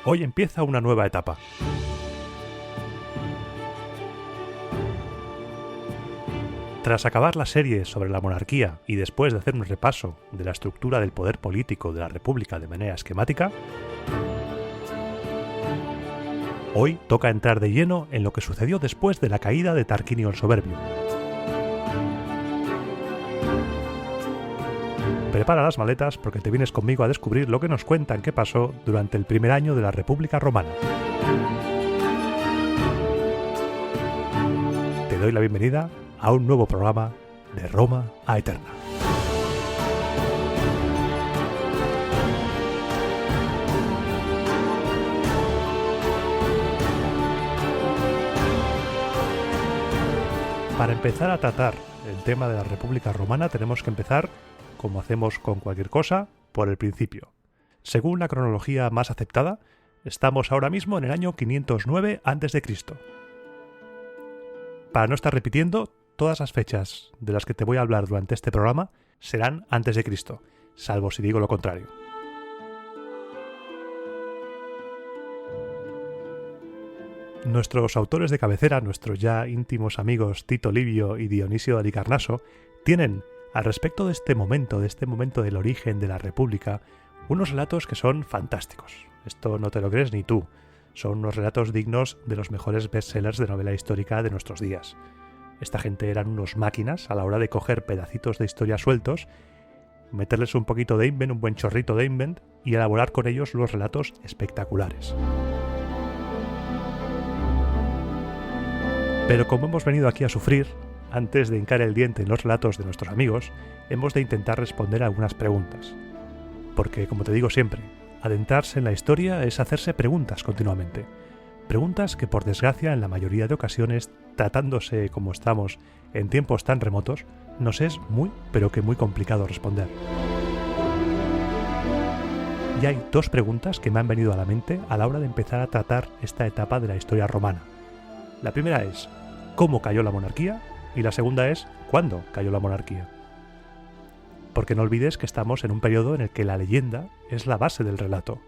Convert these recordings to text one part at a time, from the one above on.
Hoy empieza una nueva etapa. Tras acabar la serie sobre la monarquía y después de hacer un repaso de la estructura del poder político de la República de manera esquemática, hoy toca entrar de lleno en lo que sucedió después de la caída de Tarquinio el Soberbio. Prepara las maletas porque te vienes conmigo a descubrir lo que nos cuentan que pasó durante el primer año de la República Romana. Te doy la bienvenida a un nuevo programa de Roma a Eterna. Para empezar a tratar el tema de la República Romana tenemos que empezar, como hacemos con cualquier cosa, por el principio. Según la cronología más aceptada, estamos ahora mismo en el año 509 a.C. Para no estar repitiendo, todas las fechas de las que te voy a hablar durante este programa serán antes de Cristo, salvo si digo lo contrario. Nuestros autores de cabecera, nuestros ya íntimos amigos Tito Livio y Dionisio de Halicarnaso, tienen, al respecto de este momento del origen de la República, unos relatos que son fantásticos. Esto no te lo crees ni tú. Son unos relatos dignos de los mejores bestsellers de novela histórica de nuestros días. Esta gente eran unos máquinas a la hora de coger pedacitos de historia sueltos, meterles un poquito de invent, un buen chorrito de invent, y elaborar con ellos los relatos espectaculares. Pero como hemos venido aquí a sufrir, antes de hincar el diente en los relatos de nuestros amigos, hemos de intentar responder a algunas preguntas. Porque, como te digo siempre, adentrarse en la historia es hacerse preguntas continuamente. Preguntas que, por desgracia, en la mayoría de ocasiones, tratándose como estamos en tiempos tan remotos, nos es muy, pero que muy complicado responder. Y hay dos preguntas que me han venido a la mente a la hora de empezar a tratar esta etapa de la historia romana. La primera es, ¿cómo cayó la monarquía? Y la segunda es, ¿cuándo cayó la monarquía? Porque no olvides que estamos en un periodo en el que la leyenda es la base del relato.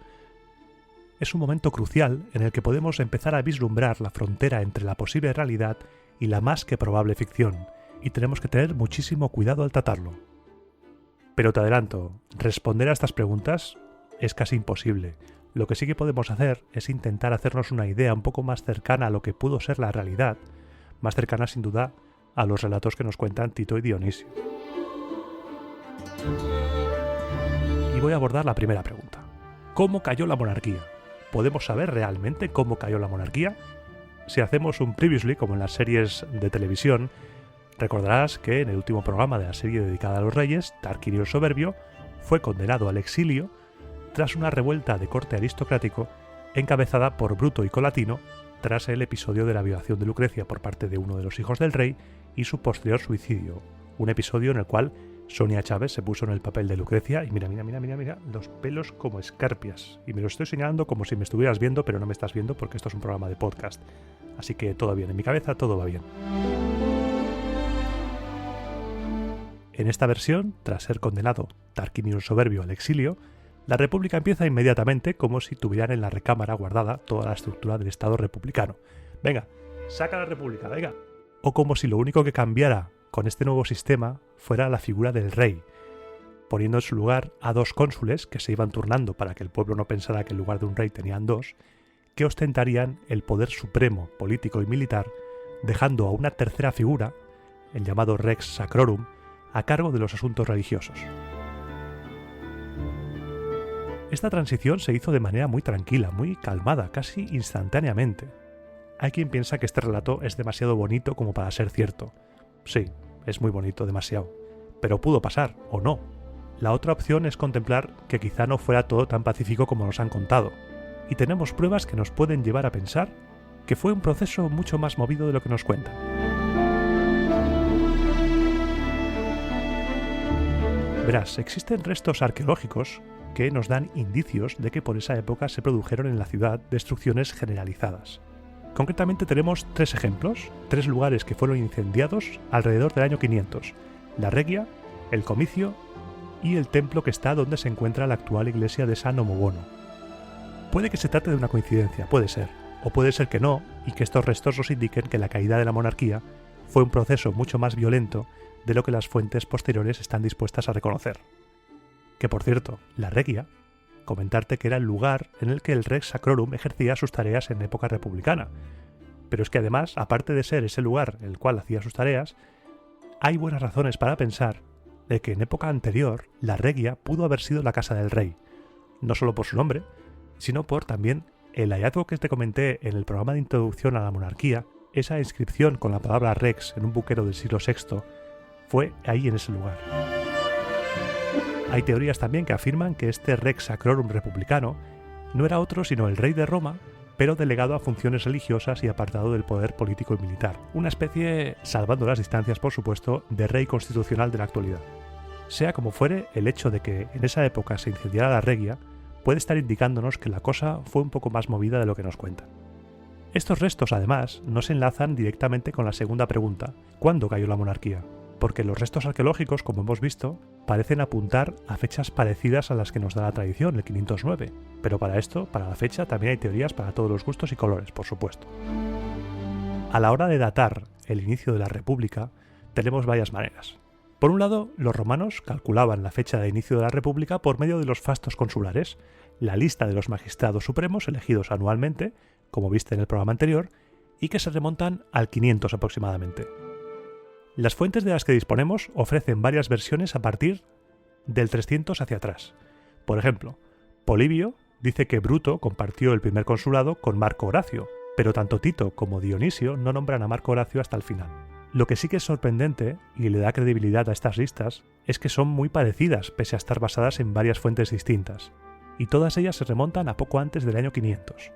Es un momento crucial en el que podemos empezar a vislumbrar la frontera entre la posible realidad y la más que probable ficción, y tenemos que tener muchísimo cuidado al tratarlo. Pero te adelanto, responder a estas preguntas es casi imposible. Lo que sí que podemos hacer es intentar hacernos una idea un poco más cercana a lo que pudo ser la realidad, más cercana sin duda a los relatos que nos cuentan Tito y Dionisio. Y voy a abordar la primera pregunta. ¿Cómo cayó la monarquía? ¿Podemos saber realmente cómo cayó la monarquía? Si hacemos un previously, como en las series de televisión, recordarás que en el último programa de la serie dedicada a los reyes, Tarquinio el Soberbio fue condenado al exilio tras una revuelta de corte aristocrático encabezada por Bruto y Colatino tras el episodio de la violación de Lucrecia por parte de uno de los hijos del rey y su posterior suicidio. Un episodio en el cual Sonia Chávez se puso en el papel de Lucrecia y mira, los pelos como escarpias. Y me lo estoy señalando como si me estuvieras viendo, pero no me estás viendo porque esto es un programa de podcast. Así que todo bien, en mi cabeza todo va bien. En esta versión, tras ser condenado Tarquinio el Soberbio al exilio, la República empieza inmediatamente como si tuvieran en la recámara guardada toda la estructura del Estado republicano. Venga, saca la República, venga. O como si lo único que cambiara con este nuevo sistema fuera la figura del rey, poniendo en su lugar a dos cónsules que se iban turnando para que el pueblo no pensara que en lugar de un rey tenían dos, que ostentarían el poder supremo político y militar, dejando a una tercera figura, el llamado Rex Sacrorum, a cargo de los asuntos religiosos. Esta transición se hizo de manera muy tranquila, muy calmada, casi instantáneamente. Hay quien piensa que este relato es demasiado bonito como para ser cierto. Sí, es muy bonito, demasiado. Pero pudo pasar, o no. La otra opción es contemplar que quizá no fuera todo tan pacífico como nos han contado. Y tenemos pruebas que nos pueden llevar a pensar que fue un proceso mucho más movido de lo que nos cuentan. Verás, existen restos arqueológicos que nos dan indicios de que por esa época se produjeron en la ciudad destrucciones generalizadas. Concretamente tenemos 3 ejemplos, 3 lugares que fueron incendiados alrededor del año 500, la Regia, el Comicio y el templo que está donde se encuentra la actual iglesia de San Omobono. Puede que se trate de una coincidencia, puede ser, o puede ser que no, y que estos restos nos indiquen que la caída de la monarquía fue un proceso mucho más violento de lo que las fuentes posteriores están dispuestas a reconocer. Que por cierto, la Regia, comentarte que era el lugar en el que el Rex Sacrorum ejercía sus tareas en época republicana, pero es que además, aparte de ser ese lugar en el cual hacía sus tareas, hay buenas razones para pensar de que en época anterior la Regia pudo haber sido la casa del rey, no solo por su nombre, sino por también el hallazgo que te comenté en el programa de introducción a la monarquía. Esa inscripción con la palabra Rex en un buquero del siglo VI fue ahí en ese lugar. Hay teorías también que afirman que este Rex Sacrorum republicano no era otro sino el rey de Roma, pero delegado a funciones religiosas y apartado del poder político y militar. Una especie, salvando las distancias por supuesto, de rey constitucional de la actualidad. Sea como fuere, el hecho de que en esa época se incendiara la Regia puede estar indicándonos que la cosa fue un poco más movida de lo que nos cuentan. Estos restos, además, no se enlazan directamente con la segunda pregunta, ¿cuándo cayó la monarquía? Porque los restos arqueológicos, como hemos visto, parecen apuntar a fechas parecidas a las que nos da la tradición, el 509. Pero para esto, para la fecha, también hay teorías para todos los gustos y colores, por supuesto. A la hora de datar el inicio de la República, tenemos varias maneras. Por un lado, los romanos calculaban la fecha de inicio de la República por medio de los fastos consulares, la lista de los magistrados supremos elegidos anualmente, como viste en el programa anterior, y que se remontan al 500 aproximadamente. Las fuentes de las que disponemos ofrecen varias versiones a partir del 300 hacia atrás. Por ejemplo, Polibio dice que Bruto compartió el primer consulado con Marco Horacio, pero tanto Tito como Dionisio no nombran a Marco Horacio hasta el final. Lo que sí que es sorprendente y le da credibilidad a estas listas es que son muy parecidas pese a estar basadas en varias fuentes distintas, y todas ellas se remontan a poco antes del año 500.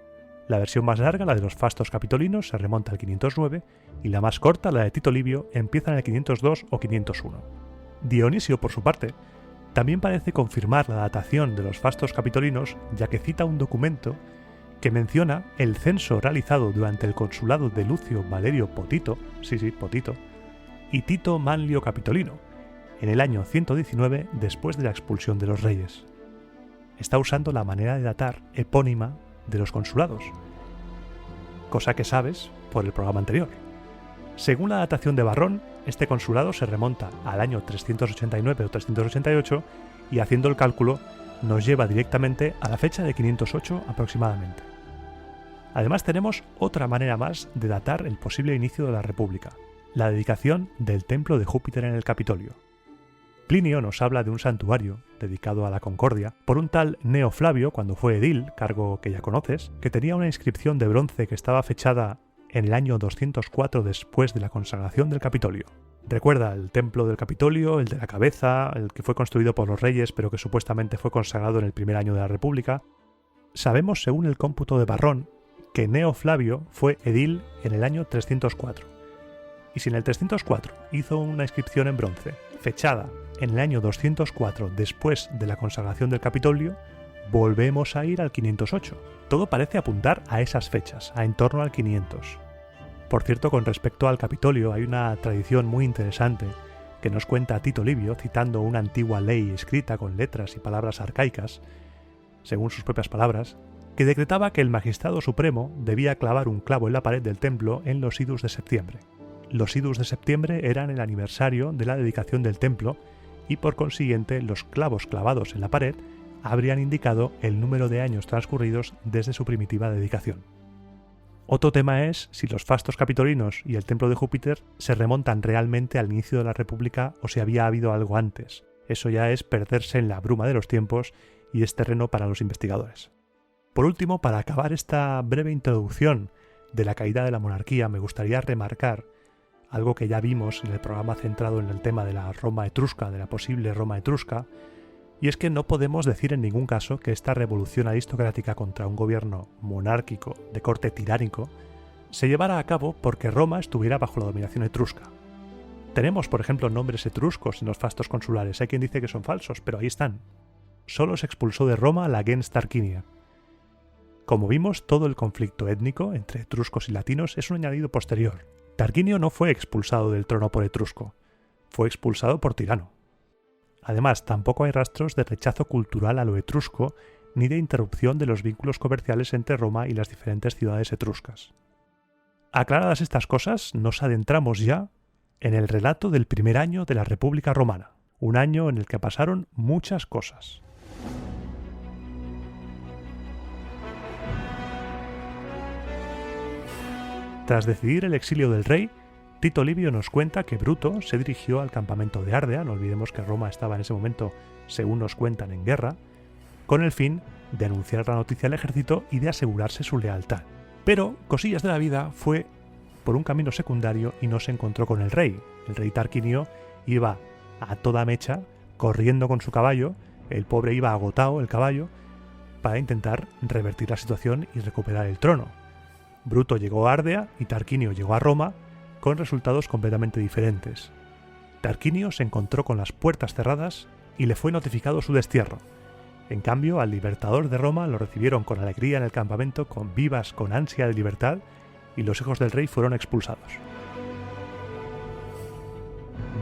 La versión más larga, la de los fastos capitolinos, se remonta al 509 y la más corta, la de Tito Livio, empieza en el 502 o 501. Dionisio, por su parte, también parece confirmar la datación de los fastos capitolinos, ya que cita un documento que menciona el censo realizado durante el consulado de Lucio Valerio Potito, Potito, y Tito Manlio Capitolino, en el año 119 después de la expulsión de los reyes. Está usando la manera de datar epónima de los consulados, cosa que sabes por el programa anterior. Según la datación de Varrón, este consulado se remonta al año 389 o 388 y haciendo el cálculo nos lleva directamente a la fecha de 508 aproximadamente. Además tenemos otra manera más de datar el posible inicio de la República, la dedicación del templo de Júpiter en el Capitolio. Plinio nos habla de un santuario dedicado a la concordia por un tal Neo Flavio cuando fue edil, cargo que ya conoces, que tenía una inscripción de bronce que estaba fechada en el año 204 después de la consagración del Capitolio. Recuerda el templo del Capitolio, el de la cabeza, el que fue construido por los reyes pero que supuestamente fue consagrado en el primer año de la República. Sabemos, según el cómputo de Varrón, que Neo Flavio fue edil en el año 304. Y si en el 304 hizo una inscripción en bronce fechada en el año 204 después de la consagración del Capitolio, volvemos a ir al 508. Todo parece apuntar a esas fechas, a en torno al 500. Por cierto, con respecto al Capitolio hay una tradición muy interesante que nos cuenta Tito Livio citando una antigua ley escrita con letras y palabras arcaicas, según sus propias palabras, que decretaba que el magistrado supremo debía clavar un clavo en la pared del templo en los idus de septiembre. Los idus de septiembre eran el aniversario de la dedicación del templo y por consiguiente los clavos clavados en la pared habrían indicado el número de años transcurridos desde su primitiva dedicación. Otro tema es si los fastos capitolinos y el templo de Júpiter se remontan realmente al inicio de la República o si había habido algo antes. Eso ya es perderse en la bruma de los tiempos y es terreno para los investigadores. Por último, para acabar esta breve introducción de la caída de la monarquía, me gustaría remarcar algo que ya vimos en el programa centrado en el tema de la Roma etrusca, de la posible Roma etrusca, y es que no podemos decir en ningún caso que esta revolución aristocrática contra un gobierno monárquico de corte tiránico se llevara a cabo porque Roma estuviera bajo la dominación etrusca. Tenemos, por ejemplo, nombres etruscos en los fastos consulares. Hay quien dice que son falsos, pero ahí están. Solo se expulsó de Roma la gens Tarquinia. Como vimos, todo el conflicto étnico entre etruscos y latinos es un añadido posterior. Tarquinio no fue expulsado del trono por etrusco, fue expulsado por tirano. Además, tampoco hay rastros de rechazo cultural a lo etrusco ni de interrupción de los vínculos comerciales entre Roma y las diferentes ciudades etruscas. Aclaradas estas cosas, nos adentramos ya en el relato del primer año de la República Romana, un año en el que pasaron muchas cosas. Tras decidir el exilio del rey, Tito Livio nos cuenta que Bruto se dirigió al campamento de Ardea, no olvidemos que Roma estaba en ese momento, según nos cuentan, en guerra, con el fin de anunciar la noticia al ejército y de asegurarse su lealtad. Pero, cosillas de la vida, fue por un camino secundario y no se encontró con el rey. El rey Tarquinio iba a toda mecha, corriendo con su caballo, el pobre iba agotado, el caballo, para intentar revertir la situación y recuperar el trono. Bruto llegó a Ardea y Tarquinio llegó a Roma con resultados completamente diferentes. Tarquinio se encontró con las puertas cerradas y le fue notificado su destierro. En cambio, al libertador de Roma lo recibieron con alegría en el campamento, con vivas, con ansia de libertad, y los hijos del rey fueron expulsados.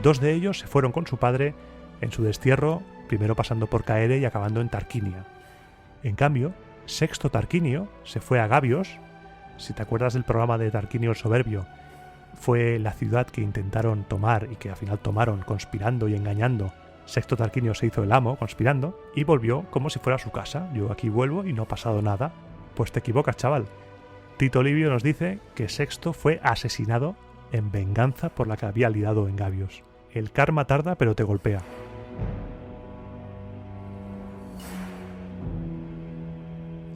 2 de ellos se fueron con su padre en su destierro, primero pasando por Caere y acabando en Tarquinia. En cambio, Sexto Tarquinio se fue a Gabios. Si te acuerdas del programa de Tarquinio el Soberbio, fue la ciudad que intentaron tomar y que al final tomaron conspirando y engañando. Sexto Tarquinio se hizo el amo conspirando y volvió como si fuera su casa. Yo aquí vuelvo y no ha pasado nada. Pues te equivocas, chaval. Tito Livio nos dice que Sexto fue asesinado en venganza por la que había liado en Gabios. El karma tarda pero te golpea.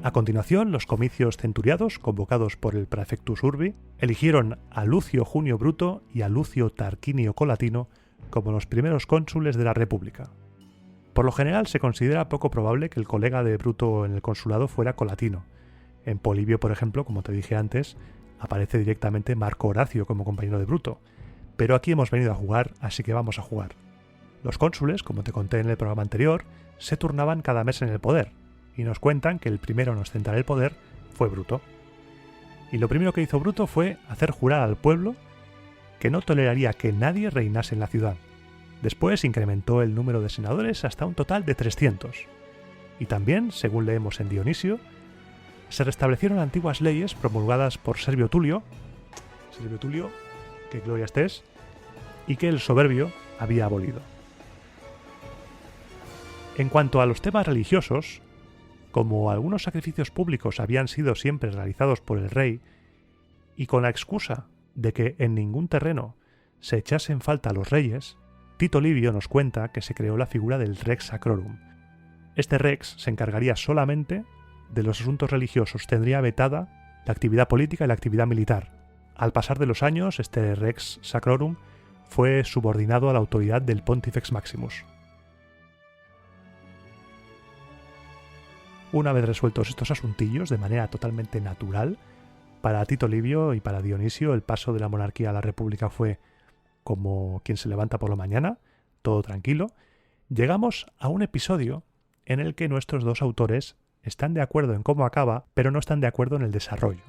A continuación, los comicios centuriados, convocados por el Praefectus Urbi, eligieron a Lucio Junio Bruto y a Lucio Tarquinio Colatino como los primeros cónsules de la República. Por lo general se considera poco probable que el colega de Bruto en el consulado fuera Colatino. En Polibio, por ejemplo, como te dije antes, aparece directamente Marco Horacio como compañero de Bruto. Pero aquí hemos venido a jugar, así que vamos a jugar. Los cónsules, como te conté en el programa anterior, se turnaban cada mes en el poder, y nos cuentan que el primero en ostentar el poder fue Bruto. Y lo primero que hizo Bruto fue hacer jurar al pueblo que no toleraría que nadie reinase en la ciudad. Después incrementó el número de senadores hasta un total de 300. Y también, según leemos en Dionisio, se restablecieron antiguas leyes promulgadas por Servio Tulio, que gloria estés, y que el Soberbio había abolido. En cuanto a los temas religiosos, como algunos sacrificios públicos habían sido siempre realizados por el rey, y con la excusa de que en ningún terreno se echase en falta a los reyes, Tito Livio nos cuenta que se creó la figura del Rex Sacrorum. Este Rex se encargaría solamente de los asuntos religiosos, tendría vetada la actividad política y la actividad militar. Al pasar de los años, este Rex Sacrorum fue subordinado a la autoridad del Pontifex Maximus. Una vez resueltos estos asuntillos de manera totalmente natural, para Tito Livio y para Dionisio el paso de la monarquía a la república fue como quien se levanta por la mañana, todo tranquilo. Llegamos a un episodio en el que nuestros dos autores están de acuerdo en cómo acaba, pero no están de acuerdo en el desarrollo.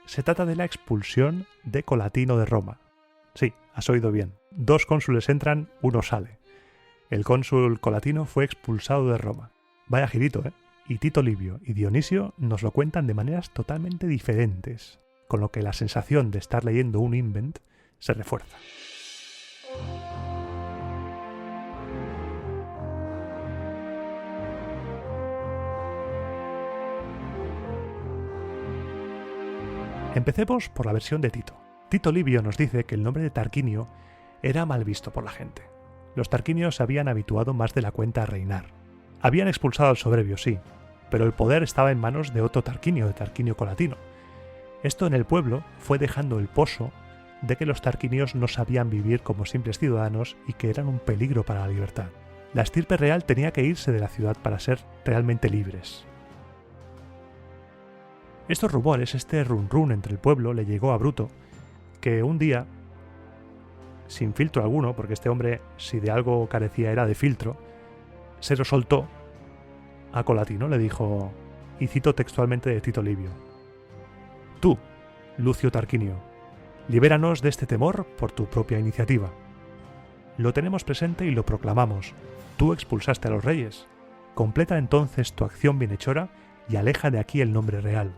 Se trata de la expulsión de Colatino de Roma. Sí, has oído bien. 2 cónsules entran, 1 sale. El cónsul Colatino fue expulsado de Roma. Vaya girito, ¿eh? Y Tito Livio y Dionisio nos lo cuentan de maneras totalmente diferentes, con lo que la sensación de estar leyendo un invent se refuerza. Empecemos por la versión de Tito. Tito Livio nos dice que el nombre de Tarquinio era mal visto por la gente. Los tarquinios se habían habituado más de la cuenta a reinar. Habían expulsado al Soberbio, sí, pero el poder estaba en manos de otro Tarquinio, de Tarquinio Colatino. Esto en el pueblo fue dejando el pozo de que los tarquinios no sabían vivir como simples ciudadanos y que eran un peligro para la libertad. La estirpe real tenía que irse de la ciudad para ser realmente libres. Estos rumores, este run-run entre el pueblo, le llegó a Bruto, que un día, sin filtro alguno, porque este hombre, si de algo carecía era de filtro, se lo soltó a Colatino, le dijo, y cito textualmente de Tito Livio: «Tú, Lucio Tarquinio, libéranos de este temor por tu propia iniciativa. Lo tenemos presente y lo proclamamos. Tú expulsaste a los reyes. Completa entonces tu acción bienhechora y aleja de aquí el nombre real.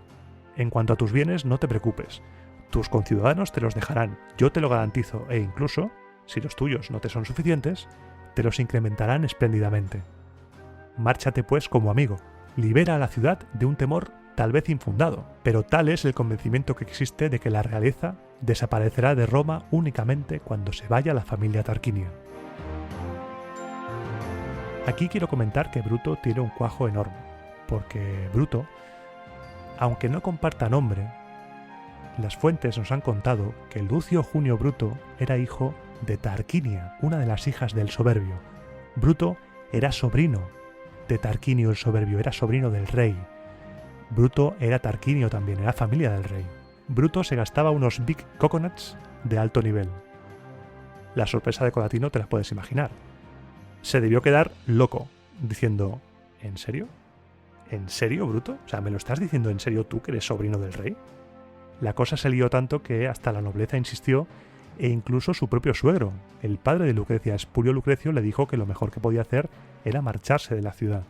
En cuanto a tus bienes, no te preocupes. Tus conciudadanos te los dejarán, yo te lo garantizo, e incluso, si los tuyos no te son suficientes, te los incrementarán espléndidamente. Márchate pues como amigo, libera a la ciudad de un temor tal vez infundado, pero tal es el convencimiento que existe de que la realeza desaparecerá de Roma únicamente cuando se vaya la familia Tarquinia. Aquí quiero comentar que Bruto tiene un cuajo enorme, porque Bruto, aunque no comparta nombre, las fuentes nos han contado que Lucio Junio Bruto era hijo de Tarquinia, una de las hijas del Soberbio. Bruto era sobrino de Tarquinio el Soberbio, era sobrino del rey. Bruto era Tarquinio también, era familia del rey. Bruto se gastaba unos big coconuts de alto nivel. La sorpresa de Colatino te la puedes imaginar. Se debió quedar loco, diciendo, ¿en serio? ¿En serio, Bruto? O sea, ¿me lo estás diciendo en serio tú que eres sobrino del rey? La cosa se lió tanto que hasta la nobleza insistió e incluso su propio suegro, el padre de Lucrecia, Espurio Lucrecio, le dijo que lo mejor que podía hacer era marcharse de la ciudad.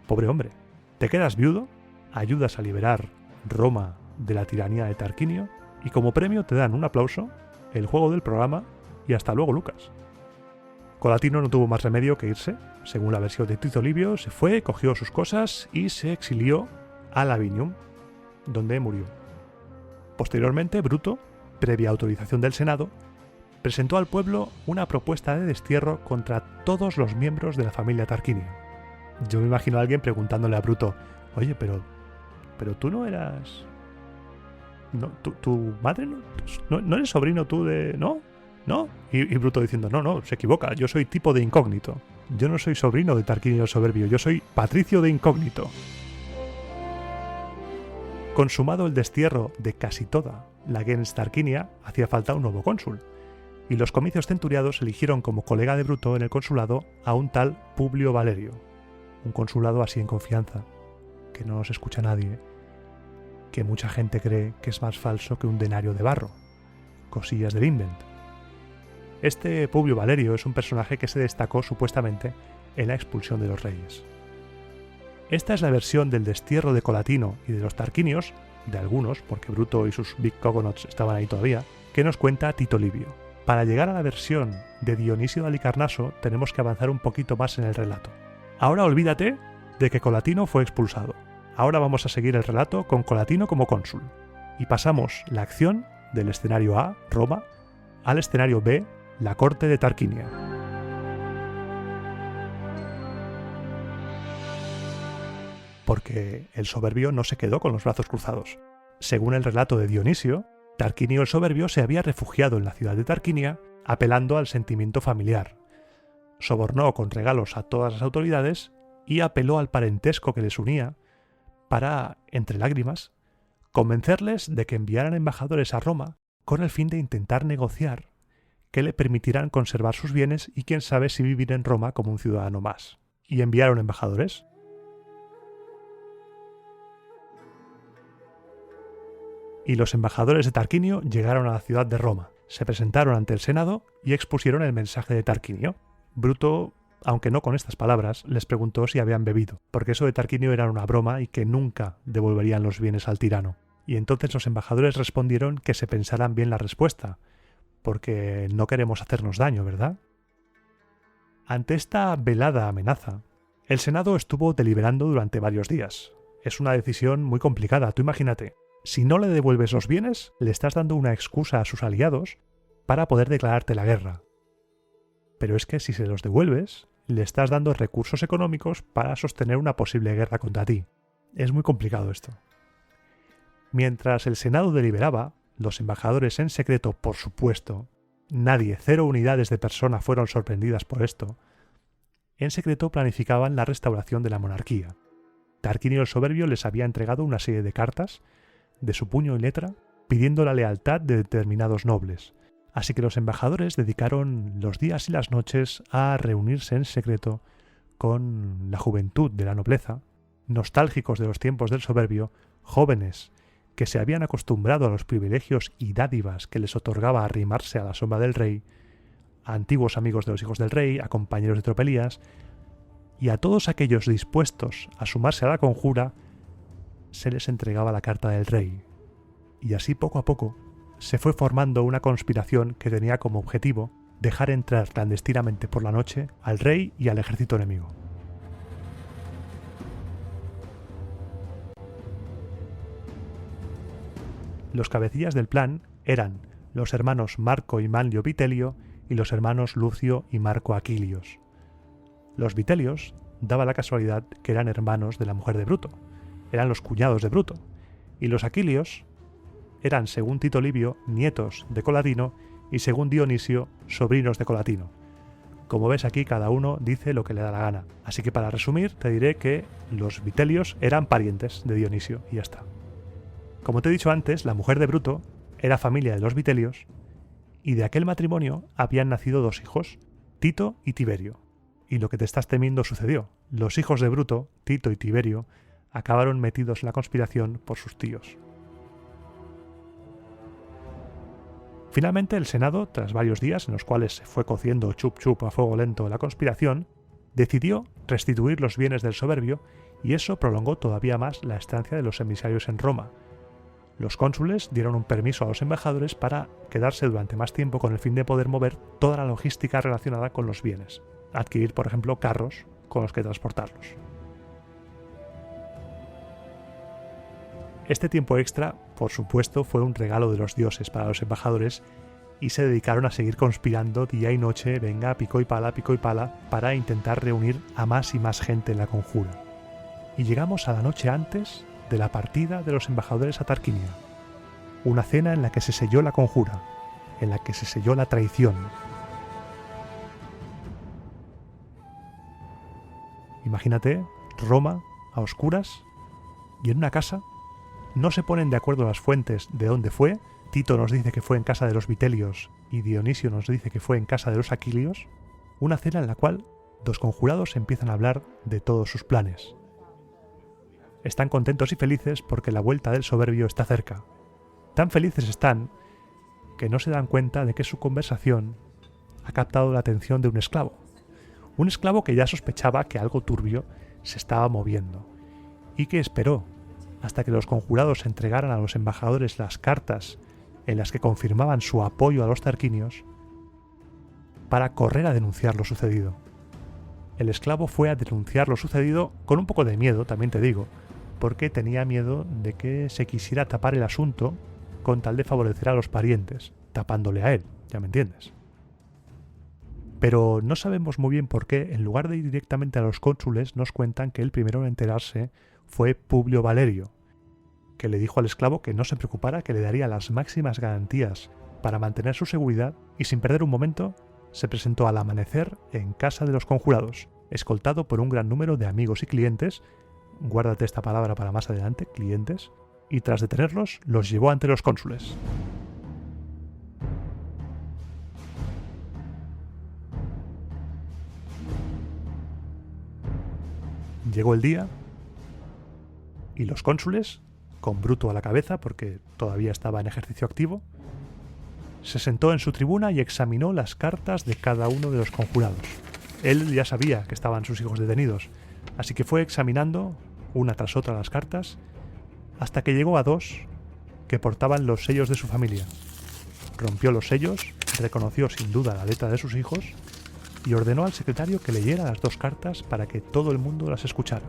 Pobre hombre, te quedas viudo, ayudas a liberar Roma de la tiranía de Tarquinio y como premio te dan un aplauso, el juego del programa y hasta luego, Lucas. Colatino no tuvo más remedio que irse. Según la versión de Tito Livio, se fue, cogió sus cosas y se exilió a Lavinium, donde murió. Posteriormente, Bruto, previa autorización del Senado, presentó al pueblo una propuesta de destierro contra todos los miembros de la familia Tarquinia. Yo me imagino a alguien preguntándole a Bruto, oye, pero tú no eras... No, tu madre no eres sobrino tú de... ¿No? ¿No? Y Bruto diciendo, no, se equivoca, yo soy tipo de incógnito. Yo no soy sobrino de Tarquinio el Soberbio, yo soy patricio de incógnito. Consumado el destierro de casi toda la gens Tarquinia, hacía falta un nuevo cónsul, y los comicios centuriados eligieron como colega de Bruto en el consulado a un tal Publio Valerio, un consulado así en confianza, que no nos escucha nadie, que mucha gente cree que es más falso que un denario de barro, cosillas del invent. Este Publio Valerio es un personaje que se destacó supuestamente en la expulsión de los reyes. Esta es la versión del destierro de Colatino y de los Tarquinios, de algunos, porque Bruto y sus Big Coconuts estaban ahí todavía, que nos cuenta Tito Livio. Para llegar a la versión de Dionisio de Halicarnaso tenemos que avanzar un poquito más en el relato. Ahora olvídate de que Colatino fue expulsado. Ahora vamos a seguir el relato con Colatino como cónsul. Y pasamos la acción del escenario A, Roma, al escenario B, la corte de Tarquinia. Porque el Soberbio no se quedó con los brazos cruzados. Según el relato de Dionisio, Tarquinio el Soberbio se había refugiado en la ciudad de Tarquinia apelando al sentimiento familiar. Sobornó con regalos a todas las autoridades y apeló al parentesco que les unía para, entre lágrimas, convencerles de que enviaran embajadores a Roma con el fin de intentar negociar que le permitirán conservar sus bienes y quién sabe si vivir en Roma como un ciudadano más. Y enviaron embajadores. Y los embajadores de Tarquinio llegaron a la ciudad de Roma, se presentaron ante el Senado y expusieron el mensaje de Tarquinio. Bruto, aunque no con estas palabras, les preguntó si habían bebido, porque eso de Tarquinio era una broma y que nunca devolverían los bienes al tirano. Y entonces los embajadores respondieron que se pensaran bien la respuesta, porque no queremos hacernos daño, ¿verdad? Ante esta velada amenaza, el Senado estuvo deliberando durante varios días. Es una decisión muy complicada, tú imagínate. Si no le devuelves los bienes, le estás dando una excusa a sus aliados para poder declararte la guerra. Pero es que si se los devuelves, le estás dando recursos económicos para sostener una posible guerra contra ti. Es muy complicado esto. Mientras el Senado deliberaba, los embajadores en secreto, por supuesto, nadie, 0 unidades de persona fueron sorprendidas por esto, en secreto planificaban la restauración de la monarquía. Tarquinio el Soberbio les había entregado una serie de cartas, de su puño y letra, pidiendo la lealtad de determinados nobles. Así que los embajadores dedicaron los días y las noches a reunirse en secreto con la juventud de la nobleza, nostálgicos de los tiempos del Soberbio, jóvenes que se habían acostumbrado a los privilegios y dádivas que les otorgaba arrimarse a la sombra del rey, a antiguos amigos de los hijos del rey, a compañeros de tropelías, y a todos aquellos dispuestos a sumarse a la conjura se les entregaba la carta del rey. Y así poco a poco se fue formando una conspiración que tenía como objetivo dejar entrar clandestinamente por la noche al rey y al ejército enemigo. Los cabecillas del plan eran los hermanos Marco y Manlio Vitelio y los hermanos Lucio y Marco Aquilios. Los Vitelios daba la casualidad que eran hermanos de la mujer de Bruto, eran los cuñados de Bruto, y los Aquilios eran, según Tito Livio, nietos de Colatino y, según Dionisio, sobrinos de Colatino. Como ves aquí, cada uno dice lo que le da la gana. Así que para resumir, te diré que los Vitelios eran parientes de Dionisio y ya está. Como te he dicho antes, la mujer de Bruto era familia de los Vitelios y de aquel matrimonio habían nacido 2 hijos, Tito y Tiberio. Y lo que te estás temiendo sucedió. Los hijos de Bruto, Tito y Tiberio, acabaron metidos en la conspiración por sus tíos. Finalmente el Senado, tras varios días en los cuales se fue cociendo chup chup a fuego lento la conspiración, decidió restituir los bienes del soberbio y eso prolongó todavía más la estancia de los emisarios en Roma. Los cónsules dieron un permiso a los embajadores para quedarse durante más tiempo con el fin de poder mover toda la logística relacionada con los bienes, adquirir, por ejemplo, carros con los que transportarlos. Este tiempo extra, por supuesto, fue un regalo de los dioses para los embajadores y se dedicaron a seguir conspirando día y noche, venga, pico y pala, para intentar reunir a más y más gente en la conjura. Y llegamos a la noche antes de la partida de los embajadores a Tarquinia, una cena en la que se selló la conjura, en la que se selló la traición. Imagínate, Roma, a oscuras, y en una casa. No se ponen de acuerdo las fuentes de dónde fue. Tito nos dice que fue en casa de los Vitelios y Dionisio nos dice que fue en casa de los Aquilios. Una cena en la cual 2 conjurados empiezan a hablar de todos sus planes. Están contentos y felices porque la vuelta del soberbio está cerca. Tan felices están que no se dan cuenta de que su conversación ha captado la atención de un esclavo. Un esclavo que ya sospechaba que algo turbio se estaba moviendo y que esperó hasta que los conjurados entregaran a los embajadores las cartas en las que confirmaban su apoyo a los tarquinios para correr a denunciar lo sucedido. El esclavo fue a denunciar lo sucedido con un poco de miedo, también te digo, porque tenía miedo de que se quisiera tapar el asunto con tal de favorecer a los parientes, tapándole a él, ya me entiendes. Pero no sabemos muy bien por qué, en lugar de ir directamente a los cónsules, nos cuentan que el primero en enterarse fue Publio Valerio, que le dijo al esclavo que no se preocupara, que le daría las máximas garantías para mantener su seguridad y sin perder un momento se presentó al amanecer en casa de los conjurados, escoltado por un gran número de amigos y clientes, guárdate esta palabra para más adelante, clientes, y tras detenerlos los llevó ante los cónsules. Llegó el día y los cónsules, con Bruto a la cabeza porque todavía estaba en ejercicio activo, se sentó en su tribuna y examinó las cartas de cada uno de los conjurados. Él ya sabía que estaban sus hijos detenidos, así que fue examinando una tras otra las cartas hasta que llegó a 2 que portaban los sellos de su familia. Rompió los sellos, reconoció sin duda la letra de sus hijos y ordenó al secretario que leyera las 2 cartas para que todo el mundo las escuchara.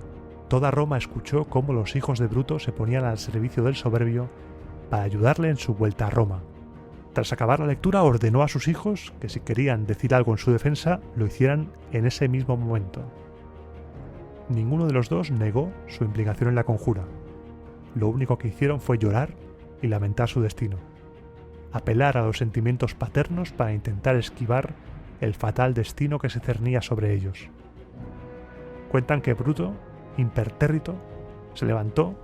Toda Roma escuchó cómo los hijos de Bruto se ponían al servicio del soberbio para ayudarle en su vuelta a Roma. Tras acabar la lectura, ordenó a sus hijos que si querían decir algo en su defensa, lo hicieran en ese mismo momento. Ninguno de los 2 negó su implicación en la conjura. Lo único que hicieron fue llorar y lamentar su destino, apelar a los sentimientos paternos para intentar esquivar el fatal destino que se cernía sobre ellos. Cuentan que Bruto, impertérrito, se levantó,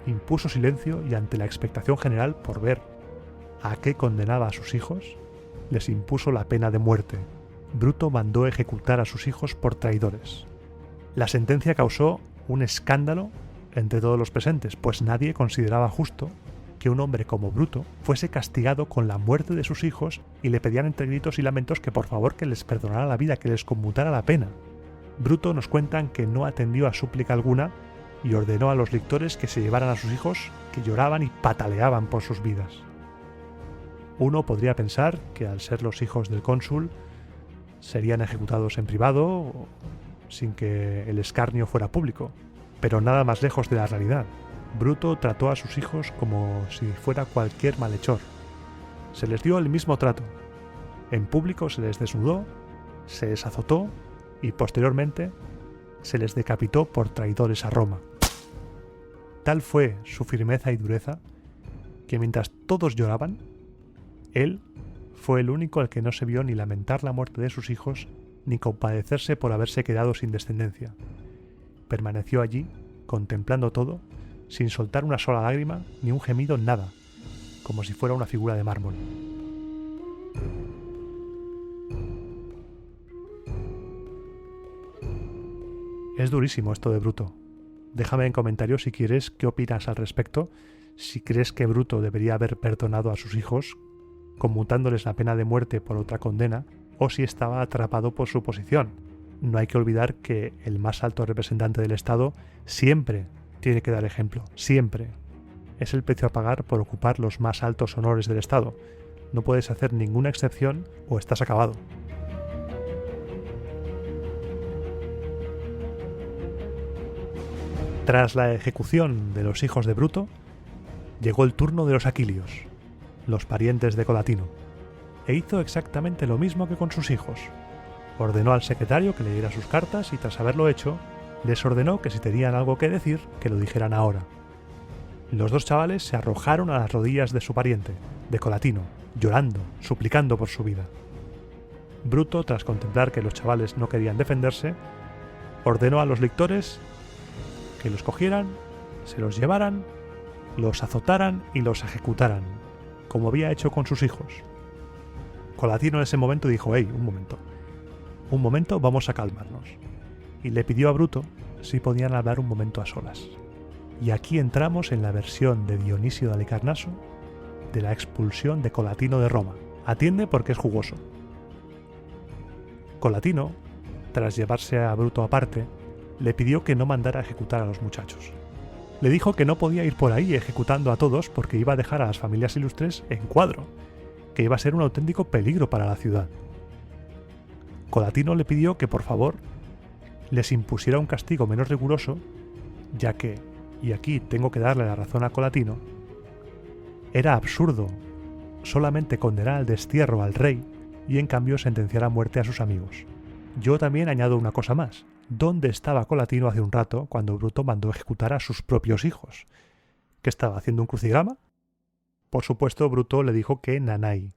impuso silencio y ante la expectación general por ver a qué condenaba a sus hijos, les impuso la pena de muerte. Bruto mandó ejecutar a sus hijos por traidores. La sentencia causó un escándalo entre todos los presentes, pues nadie consideraba justo que un hombre como Bruto fuese castigado con la muerte de sus hijos y le pedían entre gritos y lamentos que por favor que les perdonara la vida, que les conmutara la pena. Bruto nos cuentan que no atendió a súplica alguna y ordenó a los lictores que se llevaran a sus hijos, que lloraban y pataleaban por sus vidas. Uno podría pensar que al ser los hijos del cónsul serían ejecutados en privado sin que el escarnio fuera público, pero nada más lejos de la realidad. Bruto trató a sus hijos como si fuera cualquier malhechor. Se les dio el mismo trato. En público se les desnudó, se les azotó y posteriormente se les decapitó por traidores a Roma. Tal fue su firmeza y dureza que mientras todos lloraban, él fue el único al que no se vio ni lamentar la muerte de sus hijos ni compadecerse por haberse quedado sin descendencia. Permaneció allí, contemplando todo, sin soltar una sola lágrima ni un gemido, nada, como si fuera una figura de mármol. Es durísimo esto de Bruto. Déjame en comentarios si quieres qué opinas al respecto, si crees que Bruto debería haber perdonado a sus hijos, conmutándoles la pena de muerte por otra condena, o si estaba atrapado por su posición. No hay que olvidar que el más alto representante del Estado siempre tiene que dar ejemplo, siempre. Es el precio a pagar por ocupar los más altos honores del Estado. No puedes hacer ninguna excepción o estás acabado. Tras la ejecución de los hijos de Bruto, llegó el turno de los Aquilios, los parientes de Colatino, e hizo exactamente lo mismo que con sus hijos. Ordenó al secretario que leyera sus cartas y tras haberlo hecho, les ordenó que si tenían algo que decir, que lo dijeran ahora. Los dos chavales se arrojaron a las rodillas de su pariente, de Colatino, llorando, suplicando por su vida. Bruto, tras contemplar que los chavales no querían defenderse, ordenó a los lictores que los cogieran, se los llevaran, los azotaran y los ejecutaran, como había hecho con sus hijos. Colatino en ese momento dijo: «Hey, un momento, vamos a calmarnos», y le pidió a Bruto si podían hablar un momento a solas. Y aquí entramos en la versión de Dionisio de Halicarnaso de la expulsión de Colatino de Roma. Atiende porque es jugoso. Colatino, tras llevarse a Bruto aparte, le pidió que no mandara a ejecutar a los muchachos. Le dijo que no podía ir por ahí ejecutando a todos porque iba a dejar a las familias ilustres en cuadro, que iba a ser un auténtico peligro para la ciudad. Colatino le pidió que por favor les impusiera un castigo menos riguroso, ya que, y aquí tengo que darle la razón a Colatino, era absurdo solamente condenar al destierro al rey y en cambio sentenciar a muerte a sus amigos. Yo también añado una cosa más. ¿Dónde estaba Colatino hace un rato cuando Bruto mandó ejecutar a sus propios hijos? ¿Qué estaba haciendo, un crucigrama? Por supuesto, Bruto le dijo que nanay.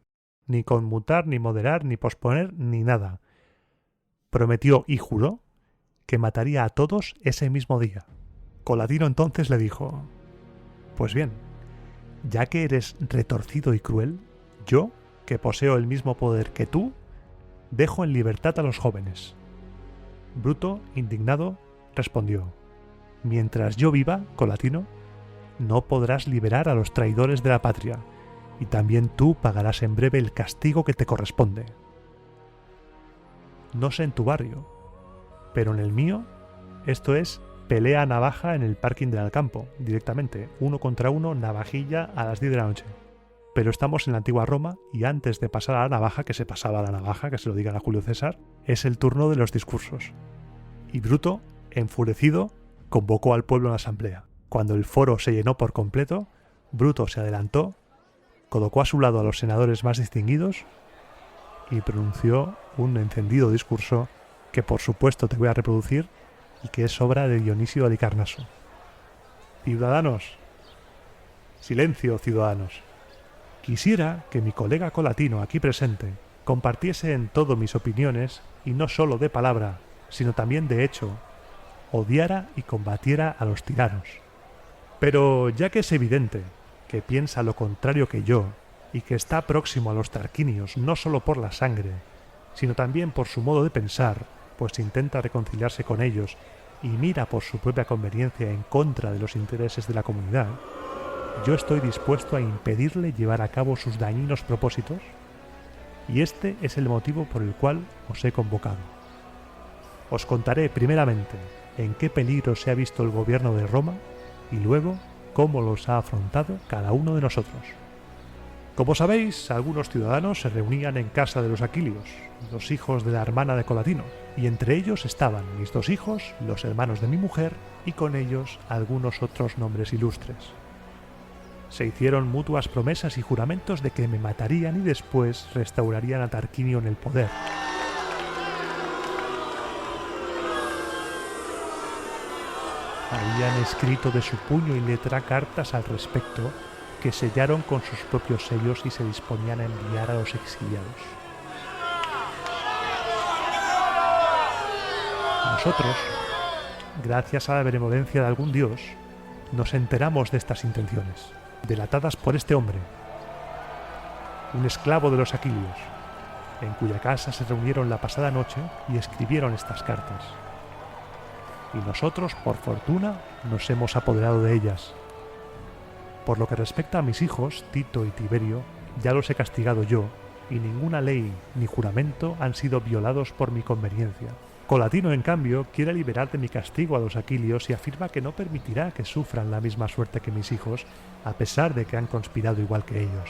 Ni conmutar, ni moderar, ni posponer, ni nada. Prometió y juró que mataría a todos ese mismo día. Colatino entonces le dijo: «Pues bien, ya que eres retorcido y cruel, yo, que poseo el mismo poder que tú, dejo en libertad a los jóvenes». Bruto, indignado, respondió: «Mientras yo viva, Colatino, no podrás liberar a los traidores de la patria, y también tú pagarás en breve el castigo que te corresponde. No sé en tu barrio, pero en el mío, esto es pelea a navaja en el parking del Alcampo, directamente, 1 contra 1, navajilla a las 10 de la noche. Pero estamos en la antigua Roma y antes de pasar a la navaja, que se pasaba a la navaja, que se lo digan a Julio César, es el turno de los discursos». Y Bruto, enfurecido, convocó al pueblo en la asamblea. Cuando el foro se llenó por completo, Bruto se adelantó, colocó a su lado a los senadores más distinguidos y pronunció un encendido discurso que por supuesto te voy a reproducir y que es obra de Dionisio de Halicarnaso. «Ciudadanos, silencio, ciudadanos. Quisiera que mi colega Colatino aquí presente compartiese en todo mis opiniones y no solo de palabra, sino también de hecho, odiara y combatiera a los tiranos. Pero ya que es evidente que piensa lo contrario que yo y que está próximo a los tarquinios no solo por la sangre, sino también por su modo de pensar, pues intenta reconciliarse con ellos y mira por su propia conveniencia en contra de los intereses de la comunidad, yo estoy dispuesto a impedirle llevar a cabo sus dañinos propósitos, y este es el motivo por el cual os he convocado. Os contaré primeramente en qué peligro se ha visto el gobierno de Roma y luego cómo los ha afrontado cada uno de nosotros. Como sabéis, algunos ciudadanos se reunían en casa de los Aquilios, los hijos de la hermana de Colatino, y entre ellos estaban mis 2 hijos, los hermanos de mi mujer, y con ellos algunos otros nombres ilustres. Se hicieron mutuas promesas y juramentos de que me matarían y después restaurarían a Tarquinio en el poder. Habían escrito de su puño y letra cartas al respecto que sellaron con sus propios sellos y se disponían a enviar a los exiliados. Nosotros, gracias a la benevolencia de algún dios, nos enteramos de estas intenciones, delatadas por este hombre, un esclavo de los Aquilios, en cuya casa se reunieron la pasada noche y escribieron estas cartas. Y nosotros, por fortuna, nos hemos apoderado de ellas. Por lo que respecta a mis hijos, Tito y Tiberio, ya los he castigado yo, y ninguna ley ni juramento han sido violados por mi conveniencia. Colatino, en cambio, quiere liberar de mi castigo a los Aquilios y afirma que no permitirá que sufran la misma suerte que mis hijos, a pesar de que han conspirado igual que ellos.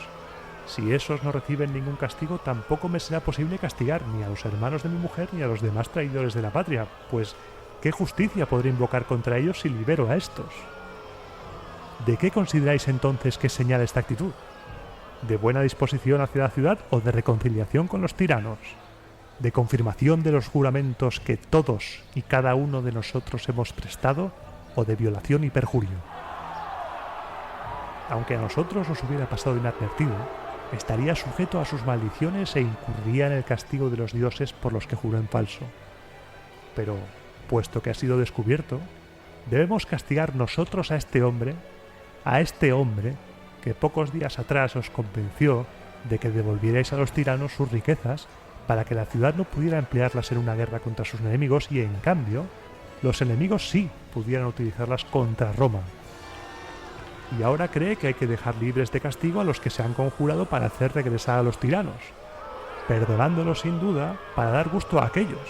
Si esos no reciben ningún castigo, tampoco me será posible castigar ni a los hermanos de mi mujer ni a los demás traidores de la patria, pues ¿qué justicia podré invocar contra ellos si libero a estos? ¿De qué consideráis entonces que señala esta actitud? ¿De buena disposición hacia la ciudad o de reconciliación con los tiranos? ¿De confirmación de los juramentos que todos y cada uno de nosotros hemos prestado o de violación y perjurio? Aunque a nosotros nos hubiera pasado inadvertido, estaría sujeto a sus maldiciones e incurriría en el castigo de los dioses por los que juró en falso. Pero, puesto que ha sido descubierto, debemos castigar nosotros a este hombre que pocos días atrás os convenció de que devolvierais a los tiranos sus riquezas para que la ciudad no pudiera emplearlas en una guerra contra sus enemigos y, en cambio, los enemigos sí pudieran utilizarlas contra Roma. Y ahora cree que hay que dejar libres de castigo a los que se han conjurado para hacer regresar a los tiranos, perdonándolos sin duda para dar gusto a aquellos,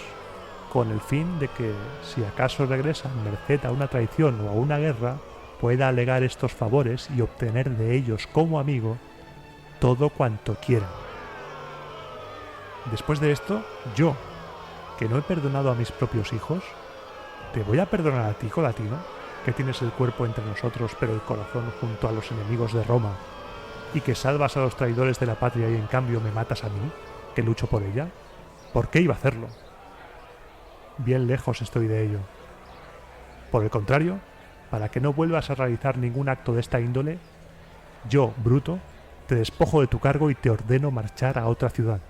con el fin de que, si acaso regresan merced a una traición o a una guerra, pueda alegar estos favores y obtener de ellos como amigo todo cuanto quiera. Después de esto, yo, que no he perdonado a mis propios hijos, ¿te voy a perdonar a ti, Colatino, que tienes el cuerpo entre nosotros pero el corazón junto a los enemigos de Roma, y que salvas a los traidores de la patria y en cambio me matas a mí, que lucho por ella? ¿Por qué iba a hacerlo? Bien lejos estoy de ello. Por el contrario, para que no vuelvas a realizar ningún acto de esta índole, yo, Bruto, te despojo de tu cargo y te ordeno marchar a otra ciudad.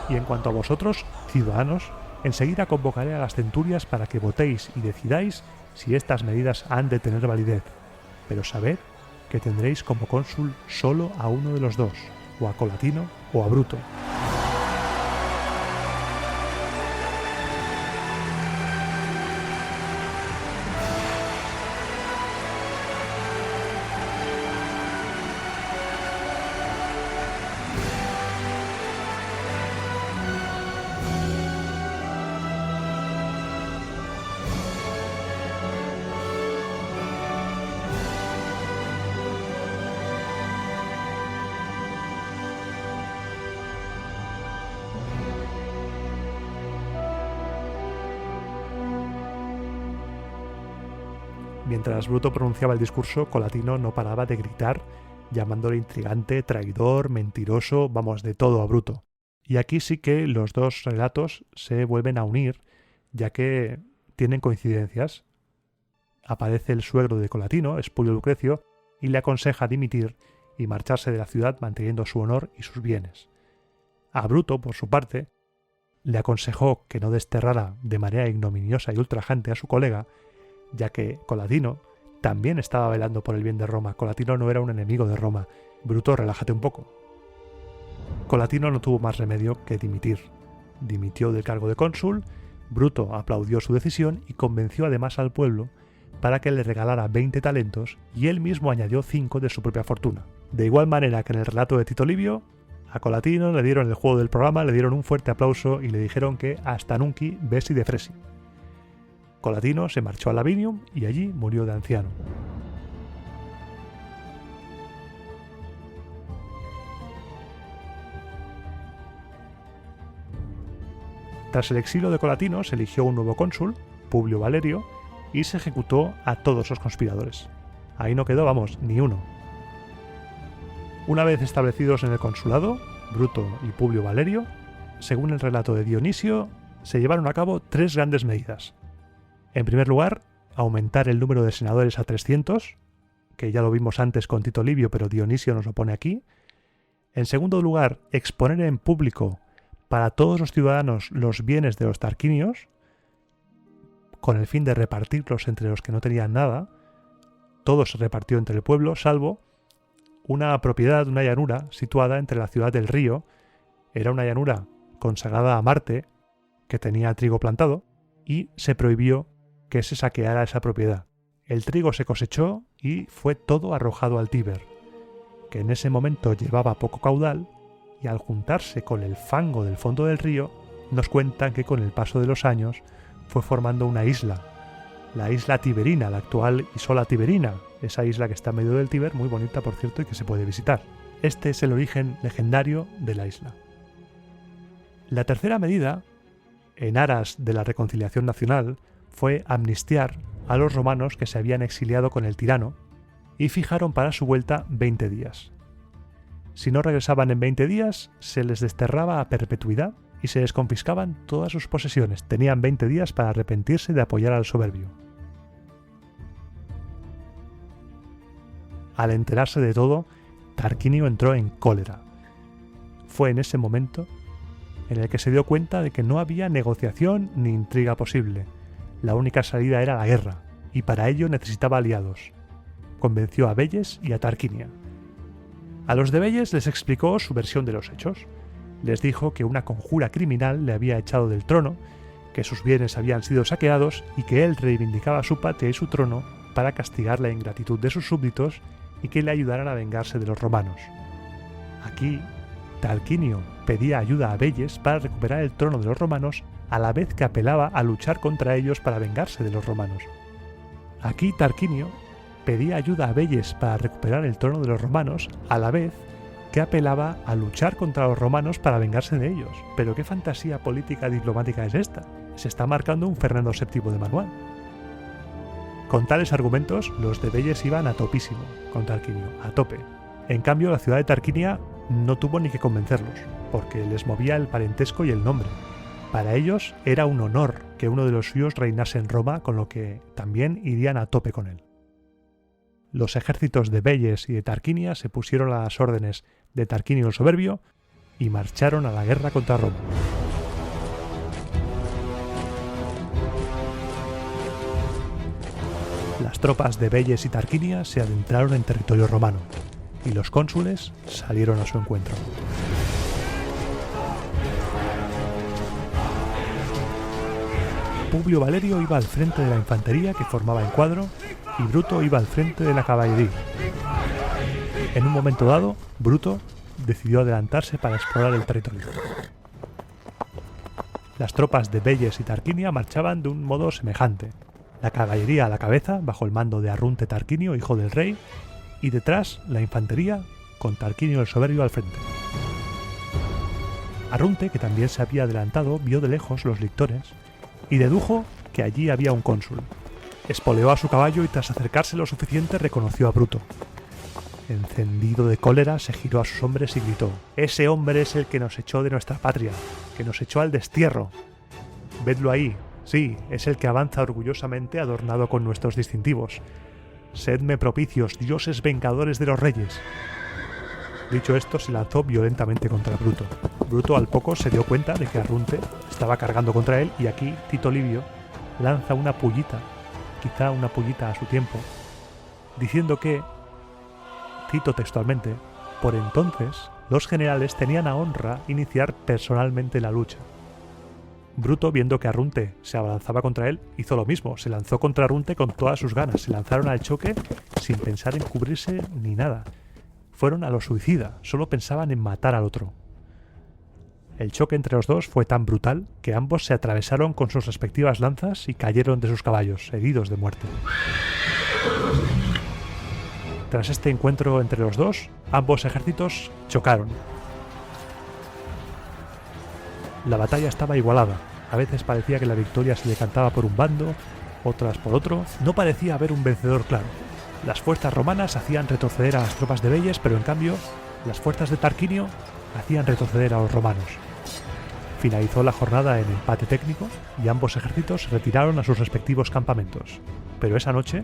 Y en cuanto a vosotros, ciudadanos, enseguida convocaré a las centurias para que votéis y decidáis si estas medidas han de tener validez. Pero sabed que tendréis como cónsul solo a uno de los dos, o a Colatino o a Bruto. Mientras Bruto pronunciaba el discurso, Colatino no paraba de gritar, llamándole intrigante, traidor, mentiroso, vamos, de todo a Bruto. Y aquí sí que los dos relatos se vuelven a unir, ya que tienen coincidencias. Aparece el suegro de Colatino, Espulio Lucrecio, y le aconseja dimitir y marcharse de la ciudad manteniendo su honor y sus bienes. A Bruto, por su parte, le aconsejó que no desterrara de manera ignominiosa y ultrajante a su colega, ya que Colatino también estaba velando por el bien de Roma. Colatino no era un enemigo de Roma. Bruto, relájate un poco. Colatino no tuvo más remedio que dimitir. Dimitió del cargo de cónsul, Bruto aplaudió su decisión y convenció además al pueblo para que le regalara 20 talentos y él mismo añadió 5 de su propia fortuna. De igual manera que en el relato de Tito Livio, a Colatino le dieron el juego del programa, le dieron un fuerte aplauso y le dijeron que hasta nunc besi de fresi. Colatino se marchó a Lavinium y allí murió de anciano. Tras el exilio de Colatino se eligió un nuevo cónsul, Publio Valerio, y se ejecutó a todos los conspiradores. Ahí no quedó, ni uno. Una vez establecidos en el consulado, Bruto y Publio Valerio, según el relato de Dionisio, se llevaron a cabo 3 grandes medidas. En primer lugar, aumentar el número de senadores a 300, que ya lo vimos antes con Tito Livio, pero Dionisio nos lo pone aquí. En segundo lugar, exponer en público para todos los ciudadanos los bienes de los tarquinios, con el fin de repartirlos entre los que no tenían nada. Todo se repartió entre el pueblo, salvo una propiedad, una llanura situada entre la ciudad del río. Era una llanura consagrada a Marte, que tenía trigo plantado, y se prohibió que se saqueara esa propiedad. El trigo se cosechó y fue todo arrojado al Tíber, que en ese momento llevaba poco caudal, y al juntarse con el fango del fondo del río, nos cuentan que con el paso de los años fue formando una isla, la isla Tiberina, la actual Isola Tiberina, esa isla que está en medio del Tíber, muy bonita por cierto y que se puede visitar. Este es el origen legendario de la isla. La tercera medida, en aras de la reconciliación nacional, fue amnistiar a los romanos que se habían exiliado con el tirano y fijaron para su vuelta 20 días. Si no regresaban en 20 días, se les desterraba a perpetuidad y se les confiscaban todas sus posesiones. Tenían 20 días para arrepentirse de apoyar al soberbio. Al enterarse de todo, Tarquinio entró en cólera. Fue en ese momento en el que se dio cuenta de que no había negociación ni intriga posible. La única salida era la guerra, y para ello necesitaba aliados. Convenció a Velles y a Tarquinia. A los de Velles les explicó su versión de los hechos. Les dijo que una conjura criminal le había echado del trono, que sus bienes habían sido saqueados y que él reivindicaba su patria y su trono para castigar la ingratitud de sus súbditos y que le ayudaran a vengarse de los romanos. Aquí, Tarquinio pedía ayuda a Velles para recuperar el trono de los romanos, a la vez que apelaba a luchar contra ellos para vengarse de los romanos. Aquí Tarquinio pedía ayuda a Velles para recuperar el trono de los romanos, a la vez que apelaba a luchar contra los romanos para vengarse de ellos. Pero ¿qué fantasía política diplomática es esta? Se está marcando un Fernando VII de manual. Con tales argumentos, los de Velles iban a topísimo con Tarquinio, a tope. En cambio, la ciudad de Tarquinia no tuvo ni que convencerlos, porque les movía el parentesco y el nombre. Para ellos era un honor que uno de los suyos reinase en Roma, con lo que también irían a tope con él. Los ejércitos de Velles y de Tarquinia se pusieron a las órdenes de Tarquinio el Soberbio y marcharon a la guerra contra Roma. Las tropas de Velles y Tarquinia se adentraron en territorio romano y los cónsules salieron a su encuentro. Publio Valerio iba al frente de la infantería que formaba el cuadro y Bruto iba al frente de la caballería. En un momento dado, Bruto decidió adelantarse para explorar el territorio. Las tropas de Velles y Tarquinia marchaban de un modo semejante. La caballería a la cabeza, bajo el mando de Arrunte Tarquinio, hijo del rey, y detrás la infantería, con Tarquinio el Soberbio al frente. Arrunte, que también se había adelantado, vio de lejos los lictores y dedujo que allí había un cónsul. Espoleó a su caballo y tras acercarse lo suficiente reconoció a Bruto. Encendido de cólera, se giró a sus hombres y gritó: «Ese hombre es el que nos echó de nuestra patria, que nos echó al destierro. Vedlo ahí, sí, es el que avanza orgullosamente adornado con nuestros distintivos. Sedme propicios, dioses vengadores de los reyes». Dicho esto, se lanzó violentamente contra Bruto. Bruto al poco se dio cuenta de que Arrunte estaba cargando contra él y aquí Tito Livio lanza una pullita, quizá una pullita a su tiempo, diciendo que, cito textualmente, por entonces los generales tenían a honra iniciar personalmente la lucha. Bruto, viendo que Arrunte se abalanzaba contra él, hizo lo mismo, se lanzó contra Arrunte con todas sus ganas, se lanzaron al choque sin pensar en cubrirse ni nada. Fueron a lo suicida, solo pensaban en matar al otro. El choque entre los dos fue tan brutal que ambos se atravesaron con sus respectivas lanzas y cayeron de sus caballos, heridos de muerte. Tras este encuentro entre los dos, ambos ejércitos chocaron. La batalla estaba igualada. A veces parecía que la victoria se decantaba por un bando, otras por otro. No parecía haber un vencedor claro. Las fuerzas romanas hacían retroceder a las tropas de Veyes, pero en cambio, las fuerzas de Tarquinio hacían retroceder a los romanos. Finalizó la jornada en empate técnico y ambos ejércitos se retiraron a sus respectivos campamentos. Pero esa noche,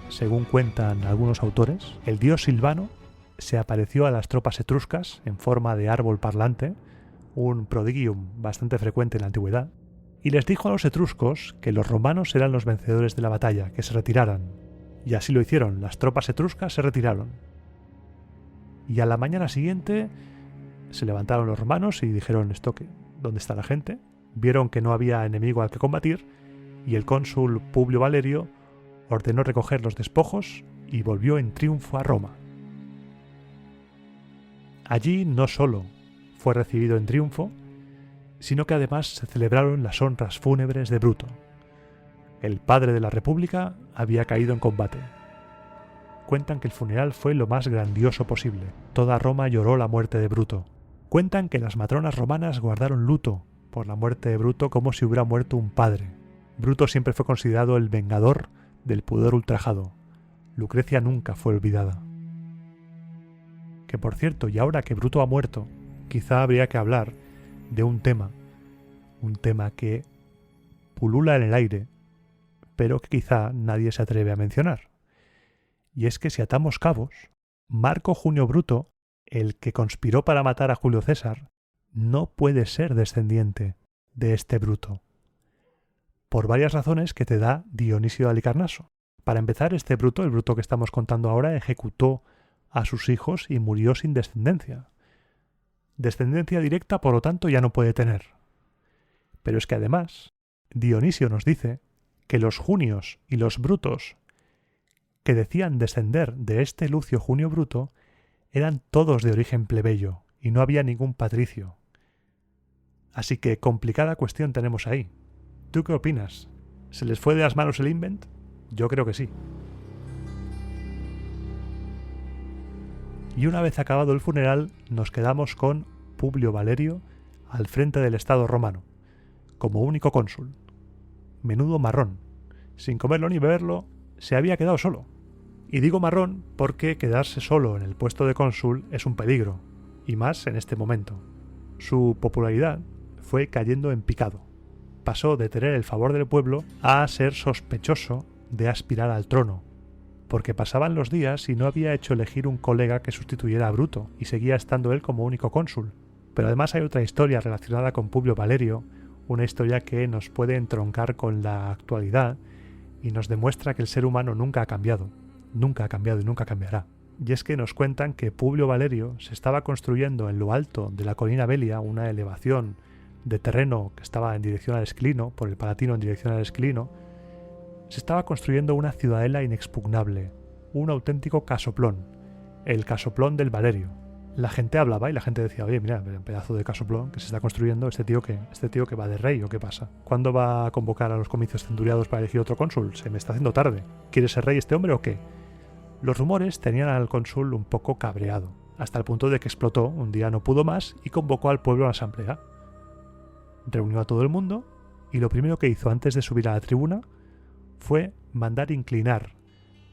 según cuentan algunos autores, el dios Silvano se apareció a las tropas etruscas en forma de árbol parlante, un prodigium bastante frecuente en la antigüedad, y les dijo a los etruscos que los romanos eran los vencedores de la batalla, que se retiraran. Y así lo hicieron, las tropas etruscas se retiraron. Y a la mañana siguiente se levantaron los romanos y dijeron: ¿esto qué? ¿Dónde está la gente? Vieron que no había enemigo al que combatir, y el cónsul Publio Valerio ordenó recoger los despojos y volvió en triunfo a Roma. Allí no solo fue recibido en triunfo, sino que además se celebraron las honras fúnebres de Bruto. El padre de la República había caído en combate. Cuentan que el funeral fue lo más grandioso posible. Toda Roma lloró la muerte de Bruto. Cuentan que las matronas romanas guardaron luto por la muerte de Bruto como si hubiera muerto un padre. Bruto siempre fue considerado el vengador del pudor ultrajado. Lucrecia nunca fue olvidada. Que por cierto, y ahora que Bruto ha muerto, quizá habría que hablar de un tema que pulula en el aire, pero que quizá nadie se atreve a mencionar. Y es que si atamos cabos, Marco Junio Bruto, el que conspiró para matar a Julio César, no puede ser descendiente de este Bruto, por varias razones que te da Dionisio de Halicarnaso. Para empezar, este Bruto, el Bruto que estamos contando ahora, ejecutó a sus hijos y murió sin descendencia. Descendencia directa, por lo tanto, ya no puede tener. Pero es que además, Dionisio nos dice que los junios y los brutos que decían descender de este Lucio Junio Bruto eran todos de origen plebeyo y no había ningún patricio. Así que complicada cuestión tenemos ahí. ¿Tú qué opinas? ¿Se les fue de las manos el invent? Yo creo que sí. Y una vez acabado el funeral, nos quedamos con Publio Valerio al frente del Estado romano, como único cónsul. Menudo marrón. Sin comerlo ni beberlo, se había quedado solo. Y digo marrón porque quedarse solo en el puesto de cónsul es un peligro, y más en este momento. Su popularidad fue cayendo en picado. Pasó de tener el favor del pueblo a ser sospechoso de aspirar al trono, porque pasaban los días y no había hecho elegir un colega que sustituyera a Bruto, y seguía estando él como único cónsul. Pero además hay otra historia relacionada con Publio Valerio, una historia que nos puede entroncar con la actualidad y nos demuestra que el ser humano nunca ha cambiado y nunca cambiará. Y es que nos cuentan que Publio Valerio se estaba construyendo en lo alto de la colina Velia, una elevación de terreno que estaba en dirección al Esclino, por el Palatino en dirección al Esclino, se estaba construyendo una ciudadela inexpugnable, un auténtico casoplón, el casoplón del Valerio. La gente hablaba y la gente decía: oye, mira, un pedazo de casoplón que se está construyendo, este tío que va de rey o qué pasa. ¿Cuándo va a convocar a los comicios centuriados para elegir otro cónsul? Se me está haciendo tarde. ¿Quiere ser rey este hombre o qué? Los rumores tenían al cónsul un poco cabreado, hasta el punto de que explotó, un día no pudo más y convocó al pueblo a la asamblea. Reunió a todo el mundo y lo primero que hizo antes de subir a la tribuna fue mandar inclinar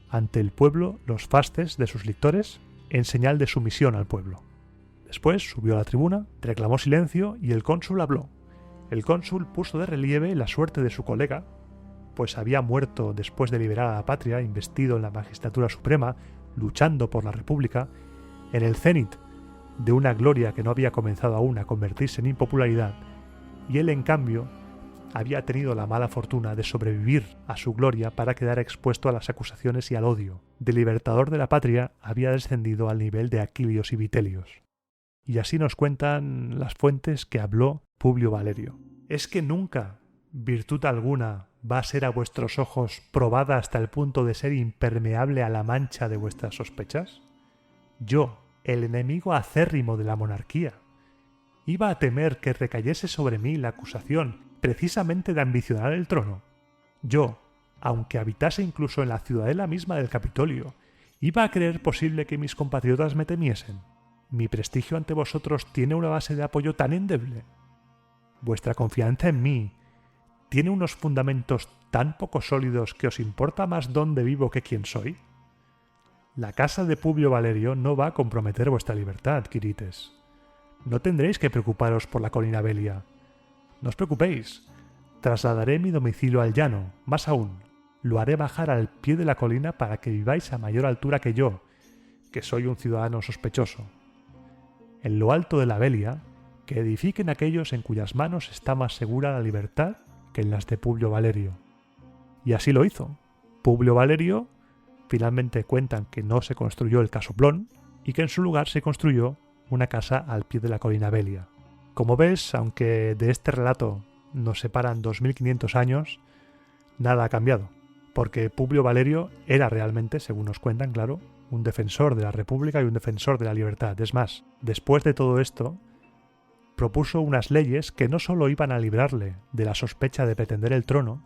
ante el pueblo los fasces de sus lictores en señal de sumisión al pueblo. Después subió a la tribuna, reclamó silencio y el cónsul habló. El cónsul puso de relieve la suerte de su colega, pues había muerto después de liberar a la patria, investido en la magistratura suprema, luchando por la república, en el cenit de una gloria que no había comenzado aún a convertirse en impopularidad, y él en cambio había tenido la mala fortuna de sobrevivir a su gloria para quedar expuesto a las acusaciones y al odio. De libertador de la patria había descendido al nivel de Aquilios y Vitelios. Y así nos cuentan las fuentes que habló Publio Valerio. ¿Es que nunca virtud alguna va a ser a vuestros ojos probada hasta el punto de ser impermeable a la mancha de vuestras sospechas? Yo, el enemigo acérrimo de la monarquía, ¿Iba a temer que recayese sobre mí la acusación precisamente de ambicionar el trono? Yo, aunque habitase incluso en la ciudadela misma del Capitolio, ¿iba a creer posible que mis compatriotas me temiesen? ¿Mi prestigio ante vosotros tiene una base de apoyo tan endeble? ¿Vuestra confianza en mí tiene unos fundamentos tan poco sólidos que os importa más dónde vivo que quién soy? La casa de Publio Valerio no va a comprometer vuestra libertad, Quirites. No tendréis que preocuparos por la colina Velia. No os preocupéis. Trasladaré mi domicilio al llano, más aún, lo haré bajar al pie de la colina para que viváis a mayor altura que yo, que soy un ciudadano sospechoso. En lo alto de la Velia, que edifiquen aquellos en cuyas manos está más segura la libertad que en las de Publio Valerio. Y así lo hizo. Publio Valerio finalmente cuentan que no se construyó el casoplón y que en su lugar se construyó una casa al pie de la colina Velia. Como ves, aunque de este relato nos separan 2500 años, nada ha cambiado, porque Publio Valerio era realmente, según nos cuentan, claro, un defensor de la República y un defensor de la libertad. Es más, después de todo esto, propuso unas leyes que no solo iban a librarle de la sospecha de pretender el trono,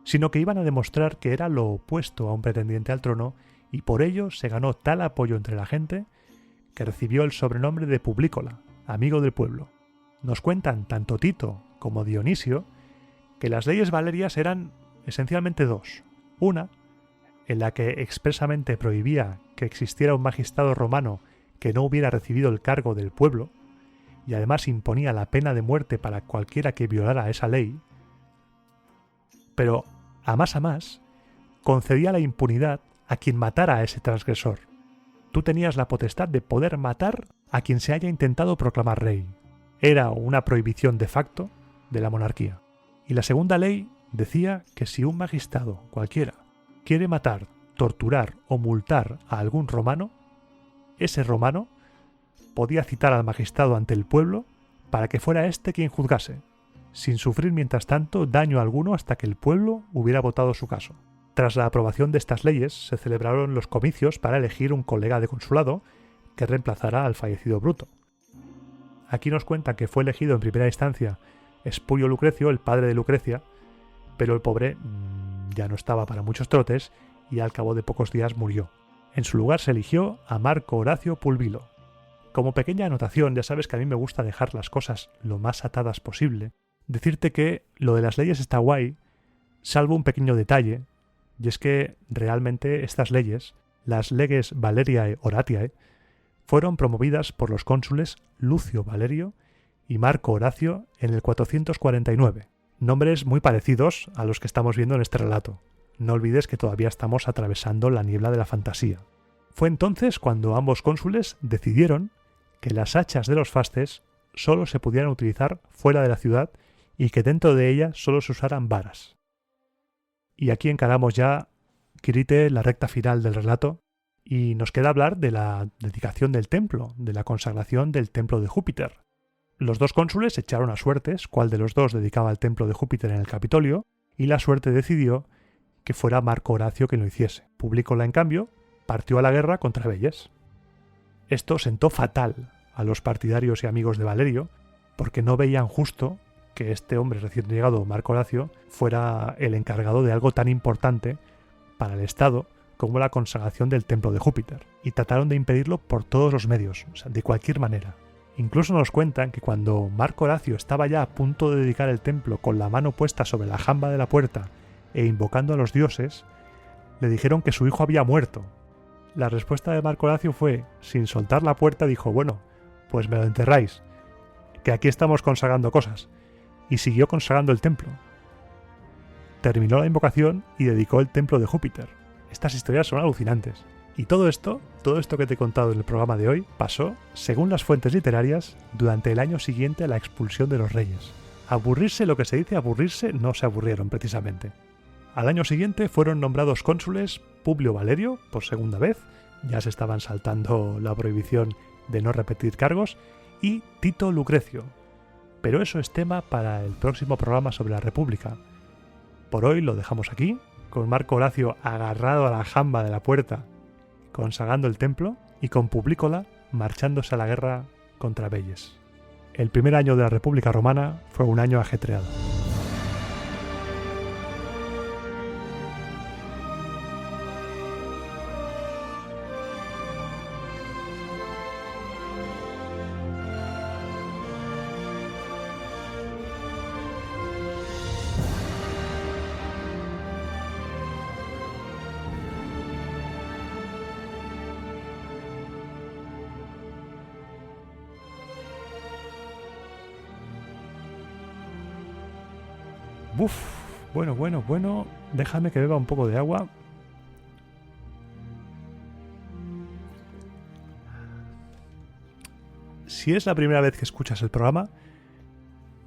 sino que iban a demostrar que era lo opuesto a un pretendiente al trono, y por ello se ganó tal apoyo entre la gente que recibió el sobrenombre de Publícola, amigo del pueblo. Nos cuentan tanto Tito como Dionisio que las leyes valerias eran esencialmente dos. Una, en la que expresamente prohibía que existiera un magistrado romano que no hubiera recibido el cargo del pueblo, y además imponía la pena de muerte para cualquiera que violara esa ley, pero a más, concedía la impunidad a quien matara a ese transgresor. Tú tenías la potestad de poder matar a quien se haya intentado proclamar rey. Era una prohibición de facto de la monarquía. Y la segunda ley decía que si un magistrado cualquiera quiere matar, torturar o multar a algún romano, ese romano podía citar al magistrado ante el pueblo para que fuera éste quien juzgase, sin sufrir mientras tanto daño alguno hasta que el pueblo hubiera votado su caso. Tras la aprobación de estas leyes se celebraron los comicios para elegir un colega de consulado que reemplazara al fallecido Bruto. Aquí nos cuenta que fue elegido en primera instancia Espurio Lucrecio, el padre de Lucrecia, pero el pobre ya no estaba para muchos trotes y al cabo de pocos días murió. En su lugar se eligió a Marco Horacio Pulvilo. Como pequeña anotación, ya sabes que a mí me gusta dejar las cosas lo más atadas posible, decirte que lo de las leyes está guay, salvo un pequeño detalle, y es que realmente estas leyes, las leges Valeriae Horatiae, fueron promovidas por los cónsules Lucio Valerio y Marco Horacio en el 449. Nombres muy parecidos a los que estamos viendo en este relato. No olvides que todavía estamos atravesando la niebla de la fantasía. Fue entonces cuando ambos cónsules decidieron que las hachas de los fasces solo se pudieran utilizar fuera de la ciudad y que dentro de ella solo se usaran varas. Y aquí encaramos ya, Quirite, la recta final del relato, y nos queda hablar de la dedicación del templo, de la consagración del templo de Júpiter. Los dos cónsules echaron a suertes cuál de los dos dedicaba el templo de Júpiter en el Capitolio, y la suerte decidió que fuera Marco Horacio quien lo hiciese. Publícola, en cambio, partió a la guerra contra Velles. Esto sentó fatal a los partidarios y amigos de Valerio, porque no veían justo que este hombre recién llegado, Marco Horacio, fuera el encargado de algo tan importante para el Estado como la consagración del templo de Júpiter, y trataron de impedirlo por todos los medios, o sea, de cualquier manera. Incluso nos cuentan que cuando Marco Horacio estaba ya a punto de dedicar el templo con la mano puesta sobre la jamba de la puerta e invocando a los dioses, le dijeron que su hijo había muerto. La respuesta de Marco Horacio fue, sin soltar la puerta, dijo: bueno, pues me lo enterráis, que aquí estamos consagrando cosas, y siguió consagrando el templo. Terminó la invocación y dedicó el templo de Júpiter. Estas historias son alucinantes. Y todo esto que te he contado en el programa de hoy, pasó, según las fuentes literarias, durante el año siguiente a la expulsión de los reyes. Aburrirse, lo que se dice aburrirse, no se aburrieron precisamente. Al año siguiente fueron nombrados cónsules Publio Valerio, por segunda vez, ya se estaban saltando la prohibición de no repetir cargos, y Tito Lucrecio. Pero eso es tema para el próximo programa sobre la República. Por hoy lo dejamos aquí, con Marco Horacio agarrado a la jamba de la puerta, consagrando el templo, y con Publícola marchándose a la guerra contra Velles. el primer año de la República Romana fue un año ajetreado. Uf, bueno, déjame que beba un poco de agua. Si es la primera vez que escuchas el programa,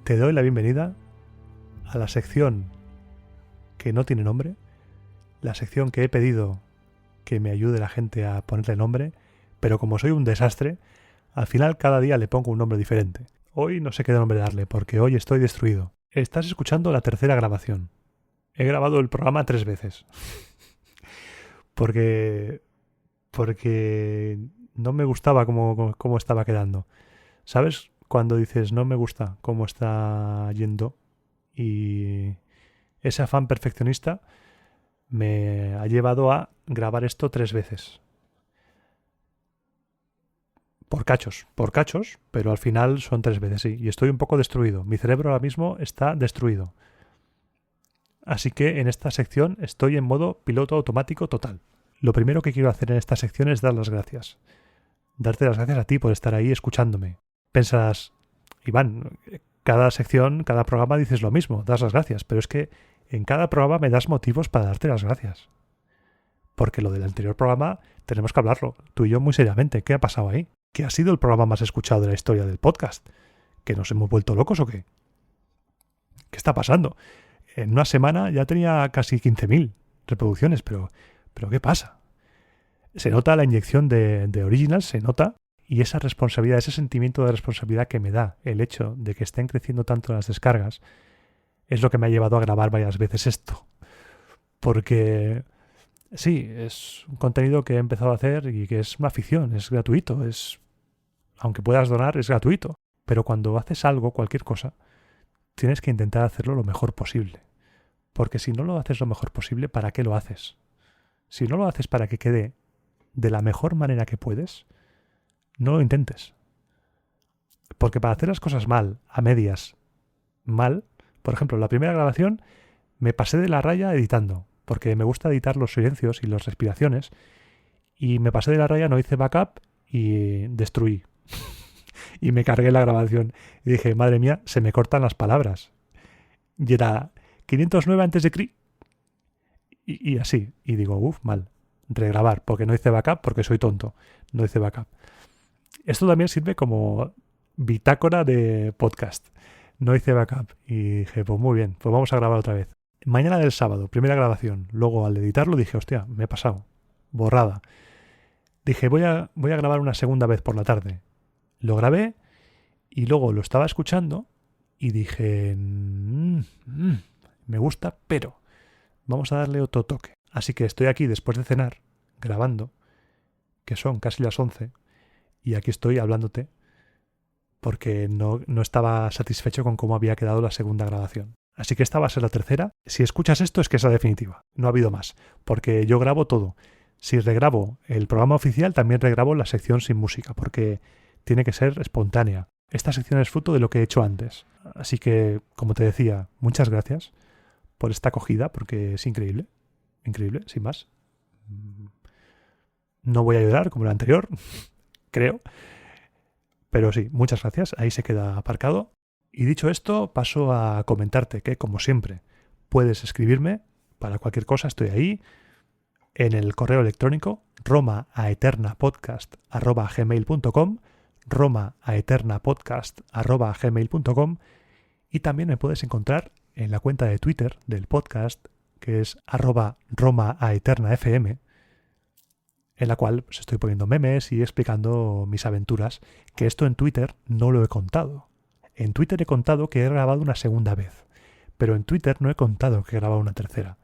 te doy la bienvenida a la sección que no tiene nombre, la sección que he pedido que me ayude la gente a ponerle nombre, pero como soy un desastre, al final cada día le pongo un nombre diferente. Hoy no sé qué nombre darle, porque hoy estoy destruido. Estás escuchando la tercera grabación. He grabado el programa 3 veces. porque no me gustaba cómo estaba quedando. ¿Sabes? Cuando dices no me gusta cómo está yendo y ese afán perfeccionista me ha llevado a grabar esto 3 veces. Por cachos, pero al final son 3 veces, sí. Y estoy un poco destruido. Mi cerebro ahora mismo está destruido. Así que en esta sección estoy en modo piloto automático total. Lo primero que quiero hacer en esta sección es dar las gracias. Darte las gracias a ti por estar ahí escuchándome. Pensarás, Iván, cada sección, cada programa dices lo mismo, das las gracias, pero es que en cada programa me das motivos para darte las gracias. Porque lo del anterior programa tenemos que hablarlo, tú y yo muy seriamente. ¿Qué ha pasado ahí? ¿Qué ha sido el programa más escuchado de la historia del podcast? ¿Que nos hemos vuelto locos o qué? ¿Qué está pasando? En una semana ya tenía casi 15.000 reproducciones, pero ¿qué pasa? Se nota la inyección de Originals, se nota, y esa responsabilidad, ese sentimiento de responsabilidad que me da el hecho de que estén creciendo tanto las descargas, es lo que me ha llevado a grabar varias veces esto. Porque sí, es un contenido que he empezado a hacer y que es una afición, es gratuito, aunque puedas donar, es gratuito. Pero cuando haces algo, cualquier cosa, tienes que intentar hacerlo lo mejor posible. Porque si no lo haces lo mejor posible, ¿para qué lo haces? Si no lo haces para que quede de la mejor manera que puedes, no lo intentes. Porque para hacer las cosas mal, a medias, mal, por ejemplo, la primera grabación me pasé de la raya editando, porque me gusta editar los silencios y las respiraciones, y me pasé de la raya, no hice backup y destruí. Y me cargué la grabación. Y dije, madre mía, se me cortan las palabras. Y era 509 antes de cri. Y así. Y digo, mal. Regrabar, porque no hice backup, porque soy tonto. No hice backup. Esto también sirve como bitácora de podcast. No hice backup. Y dije, pues muy bien, pues vamos a grabar otra vez. Mañana del sábado, primera grabación. Luego al editarlo dije, hostia, me he pasado. Borrada. Dije, voy a grabar una segunda vez por la tarde. Lo grabé y luego lo estaba escuchando y dije, me gusta, pero vamos a darle otro toque. Así que estoy aquí después de cenar, grabando, que son casi las 11, y aquí estoy hablándote porque no estaba satisfecho con cómo había quedado la segunda grabación. Así que esta va a ser la tercera. Si escuchas esto es que es la definitiva, no ha habido más, porque yo grabo todo. Si regrabo el programa oficial, también regrabo la sección sin música, porque tiene que ser espontánea. Esta sección es fruto de lo que he hecho antes. Así que, como te decía, muchas gracias por esta acogida, porque es increíble. Increíble, sin más. No voy a llorar como la anterior, creo. Pero sí, muchas gracias. Ahí se queda aparcado. Y dicho esto, paso a comentarte que, como siempre, puedes escribirme para cualquier cosa. Estoy ahí en el correo electrónico romaaeternapodcast@gmail.com romaaeternapodcast@gmail.com y también me puedes encontrar en la cuenta de Twitter del podcast, que es @romaaeternafm, en la cual pues, estoy poniendo memes y explicando mis aventuras, que esto en Twitter no lo he contado. En Twitter he contado que he grabado una segunda vez, pero en Twitter no he contado que he grabado una tercera,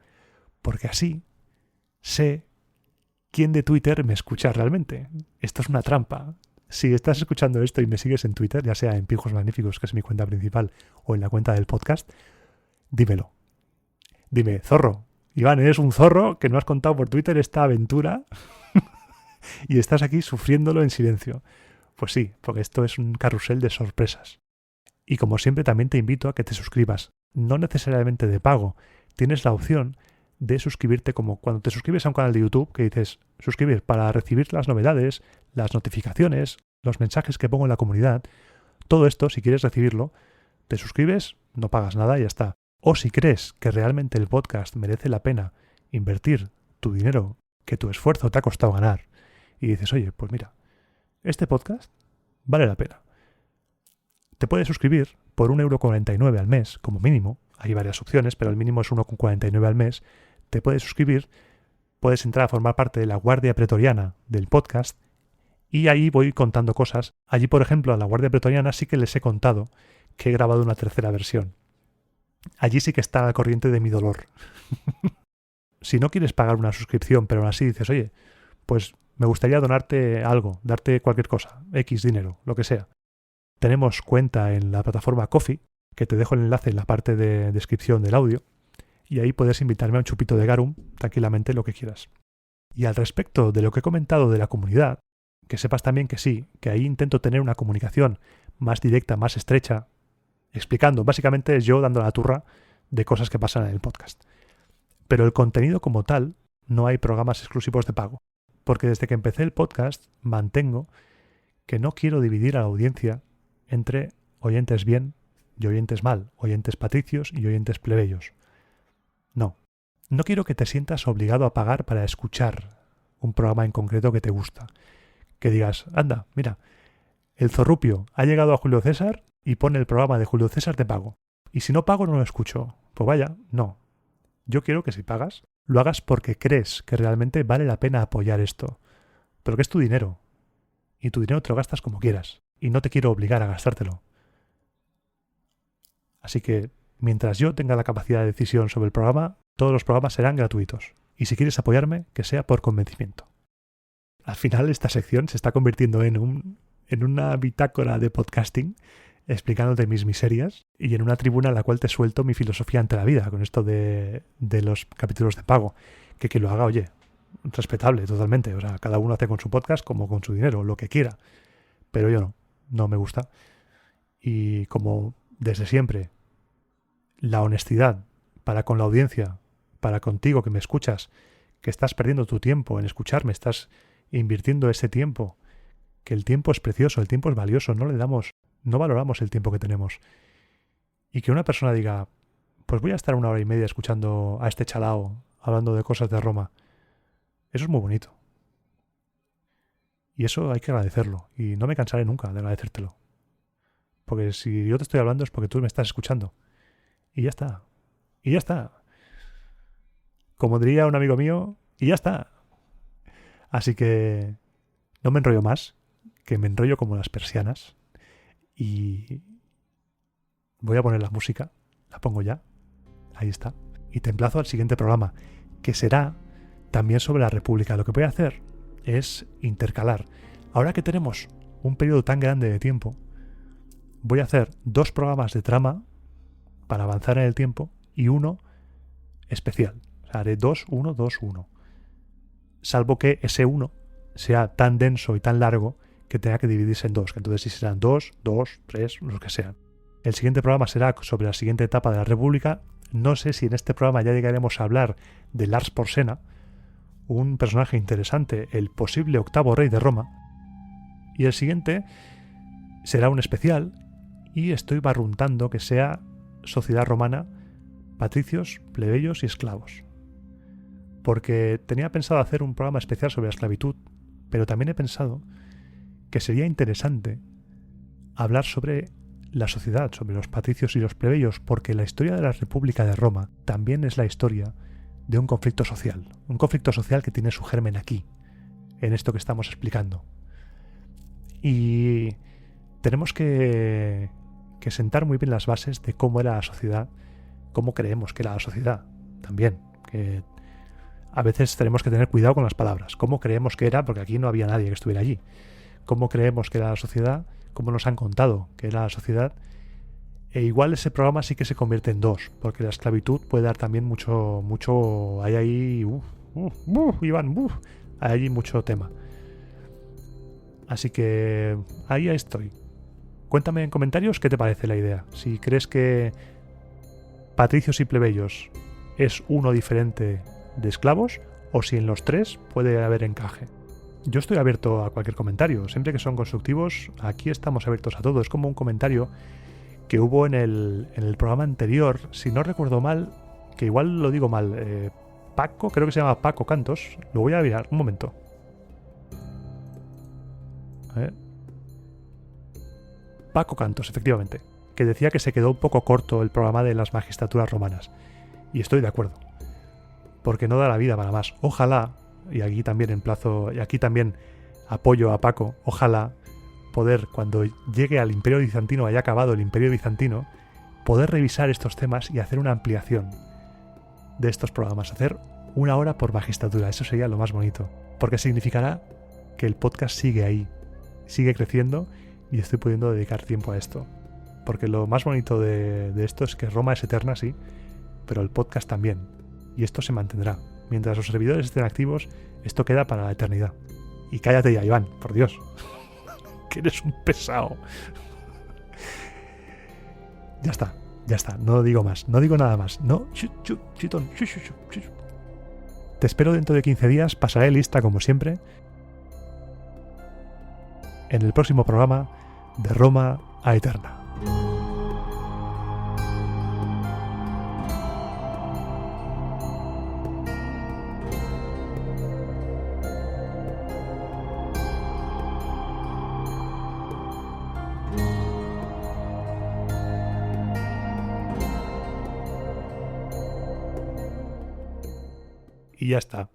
porque así sé quién de Twitter me escucha realmente. Esto es una trampa. Si estás escuchando esto y me sigues en Twitter, ya sea en Pijos Magníficos, que es mi cuenta principal, o en la cuenta del podcast, dímelo. Dime, zorro, Iván, eres un zorro que no has contado por Twitter esta aventura y estás aquí sufriéndolo en silencio. Pues sí, porque esto es un carrusel de sorpresas. Y como siempre también te invito a que te suscribas, no necesariamente de pago. Tienes la opción de suscribirte como cuando te suscribes a un canal de YouTube que dices suscribir para recibir las novedades, las notificaciones, los mensajes que pongo en la comunidad. Todo esto, si quieres recibirlo, te suscribes, no pagas nada y ya está. O si crees que realmente el podcast merece la pena invertir tu dinero que tu esfuerzo te ha costado ganar y dices, oye, pues mira, este podcast vale la pena. Te puedes suscribir por 1,49 € al mes, como mínimo. Hay varias opciones, pero el mínimo es 1,49 € al mes. Te puedes suscribir, puedes entrar a formar parte de la Guardia Pretoriana del podcast y ahí voy contando cosas. Allí, por ejemplo, a la Guardia Pretoriana sí que les he contado que he grabado una tercera versión. Allí sí que está al corriente de mi dolor. Si no quieres pagar una suscripción, pero aún así dices, oye, pues me gustaría donarte algo, darte cualquier cosa, X dinero, lo que sea. Tenemos cuenta en la plataforma Ko-fi, que te dejo el enlace en la parte de descripción del audio, y ahí puedes invitarme a un chupito de garum, tranquilamente lo que quieras. Y al respecto de lo que he comentado de la comunidad, que sepas también que sí, que ahí intento tener una comunicación más directa, más estrecha, explicando, básicamente es yo dando la turra de cosas que pasan en el podcast. Pero el contenido como tal, no hay programas exclusivos de pago, porque desde que empecé el podcast mantengo que no quiero dividir a la audiencia entre oyentes bien y oyentes mal, oyentes patricios y oyentes plebeyos. No quiero que te sientas obligado a pagar para escuchar un programa en concreto que te gusta. Que digas, anda, mira, el Zorrupio ha llegado a Julio César y pone el programa de Julio César de pago. Y si no pago no lo escucho. Pues vaya, no. Yo quiero que si pagas, lo hagas porque crees que realmente vale la pena apoyar esto. Pero que es tu dinero. Y tu dinero te lo gastas como quieras. Y no te quiero obligar a gastártelo. Así que, mientras yo tenga la capacidad de decisión sobre el programa, todos los programas serán gratuitos. Y si quieres apoyarme, que sea por convencimiento. Al final, esta sección se está convirtiendo en una bitácora de podcasting, explicándote mis miserias, y en una tribuna en la cual te suelto mi filosofía ante la vida, con esto de los capítulos de pago. Que lo haga, oye, respetable totalmente. O sea, cada uno hace con su podcast como con su dinero, lo que quiera. Pero yo no me gusta. Y como desde siempre, la honestidad para con la audiencia, para contigo que me escuchas, que estás perdiendo tu tiempo en escucharme, estás invirtiendo ese tiempo, que el tiempo es precioso, el tiempo es valioso, no valoramos el tiempo que tenemos. Y que una persona diga, pues voy a estar 1 hora y media escuchando a este chalao hablando de cosas de Roma. Eso es muy bonito. Y eso hay que agradecerlo. Y no me cansaré nunca de agradecértelo. Porque si yo te estoy hablando es porque tú me estás escuchando. Y ya está. Y ya está. Como diría un amigo mío, y ya está. Así que no me enrollo más, que me enrollo como las persianas. Y voy a poner la música. La pongo ya. Ahí está. Y te emplazo al siguiente programa, que será también sobre la República. Lo que voy a hacer es intercalar. Ahora que tenemos un periodo tan grande de tiempo, voy a hacer 2 programas de trama para avanzar en el tiempo y uno especial. O sea, haré 2, 1, 2, 1. Salvo que ese 1 sea tan denso y tan largo que tenga que dividirse en 2. Que entonces sí serán 2, 2, 3, los que sean. El siguiente programa será sobre la siguiente etapa de la República. No sé si en este programa ya llegaremos a hablar de Lars Porsena, un personaje interesante, el posible 8º rey de Roma. Y el siguiente será un especial y estoy barruntando que sea sociedad romana, patricios, plebeyos y esclavos. Porque tenía pensado hacer un programa especial sobre la esclavitud, pero también he pensado que sería interesante hablar sobre la sociedad, sobre los patricios y los plebeyos, porque la historia de la República de Roma también es la historia de un conflicto social que tiene su germen aquí, en esto que estamos explicando. Y tenemos que sentar muy bien las bases de cómo era la sociedad, cómo creemos que era la sociedad también, que a veces tenemos que tener cuidado con las palabras, cómo creemos que era, porque aquí no había nadie que estuviera allí, cómo creemos que era la sociedad, cómo nos han contado que era la sociedad. E igual ese programa sí que se convierte en 2, porque la esclavitud puede dar también mucho, hay ahí, Iván, hay allí mucho tema. Así que ahí estoy. Cuéntame en comentarios qué te parece la idea. Si crees que Patricios y Plebeyos es uno diferente de esclavos, o si en los 3 puede haber encaje. Yo estoy abierto a cualquier comentario. Siempre que son constructivos, aquí estamos abiertos a todo. Es como un comentario que hubo en el programa anterior, si no recuerdo mal, que igual lo digo mal, Paco, creo que se llama Paco Cantos. Lo voy a mirar, un momento. A ver. Paco Cantos, efectivamente, que decía que se quedó un poco corto el programa de las magistraturas romanas. Y estoy de acuerdo, porque no da la vida para más. Ojalá, y aquí también emplazo, y aquí también apoyo a Paco, ojalá poder, cuando llegue al Imperio Bizantino, haya acabado el Imperio Bizantino, poder revisar estos temas y hacer una ampliación de estos programas, hacer 1 hora por magistratura. Eso sería lo más bonito, porque significará que el podcast sigue ahí, sigue creciendo y estoy pudiendo dedicar tiempo a esto. Porque lo más bonito de esto es que Roma es eterna, sí, pero el podcast también. Y esto se mantendrá. Mientras los servidores estén activos, esto queda para la eternidad. Y cállate ya, Iván, por Dios. Que eres un pesado. Ya está, no digo más, no digo nada más. No, chitón. Te espero dentro de 15 días, pasaré lista como siempre en el próximo programa de Roma a Eterna. Y ya está.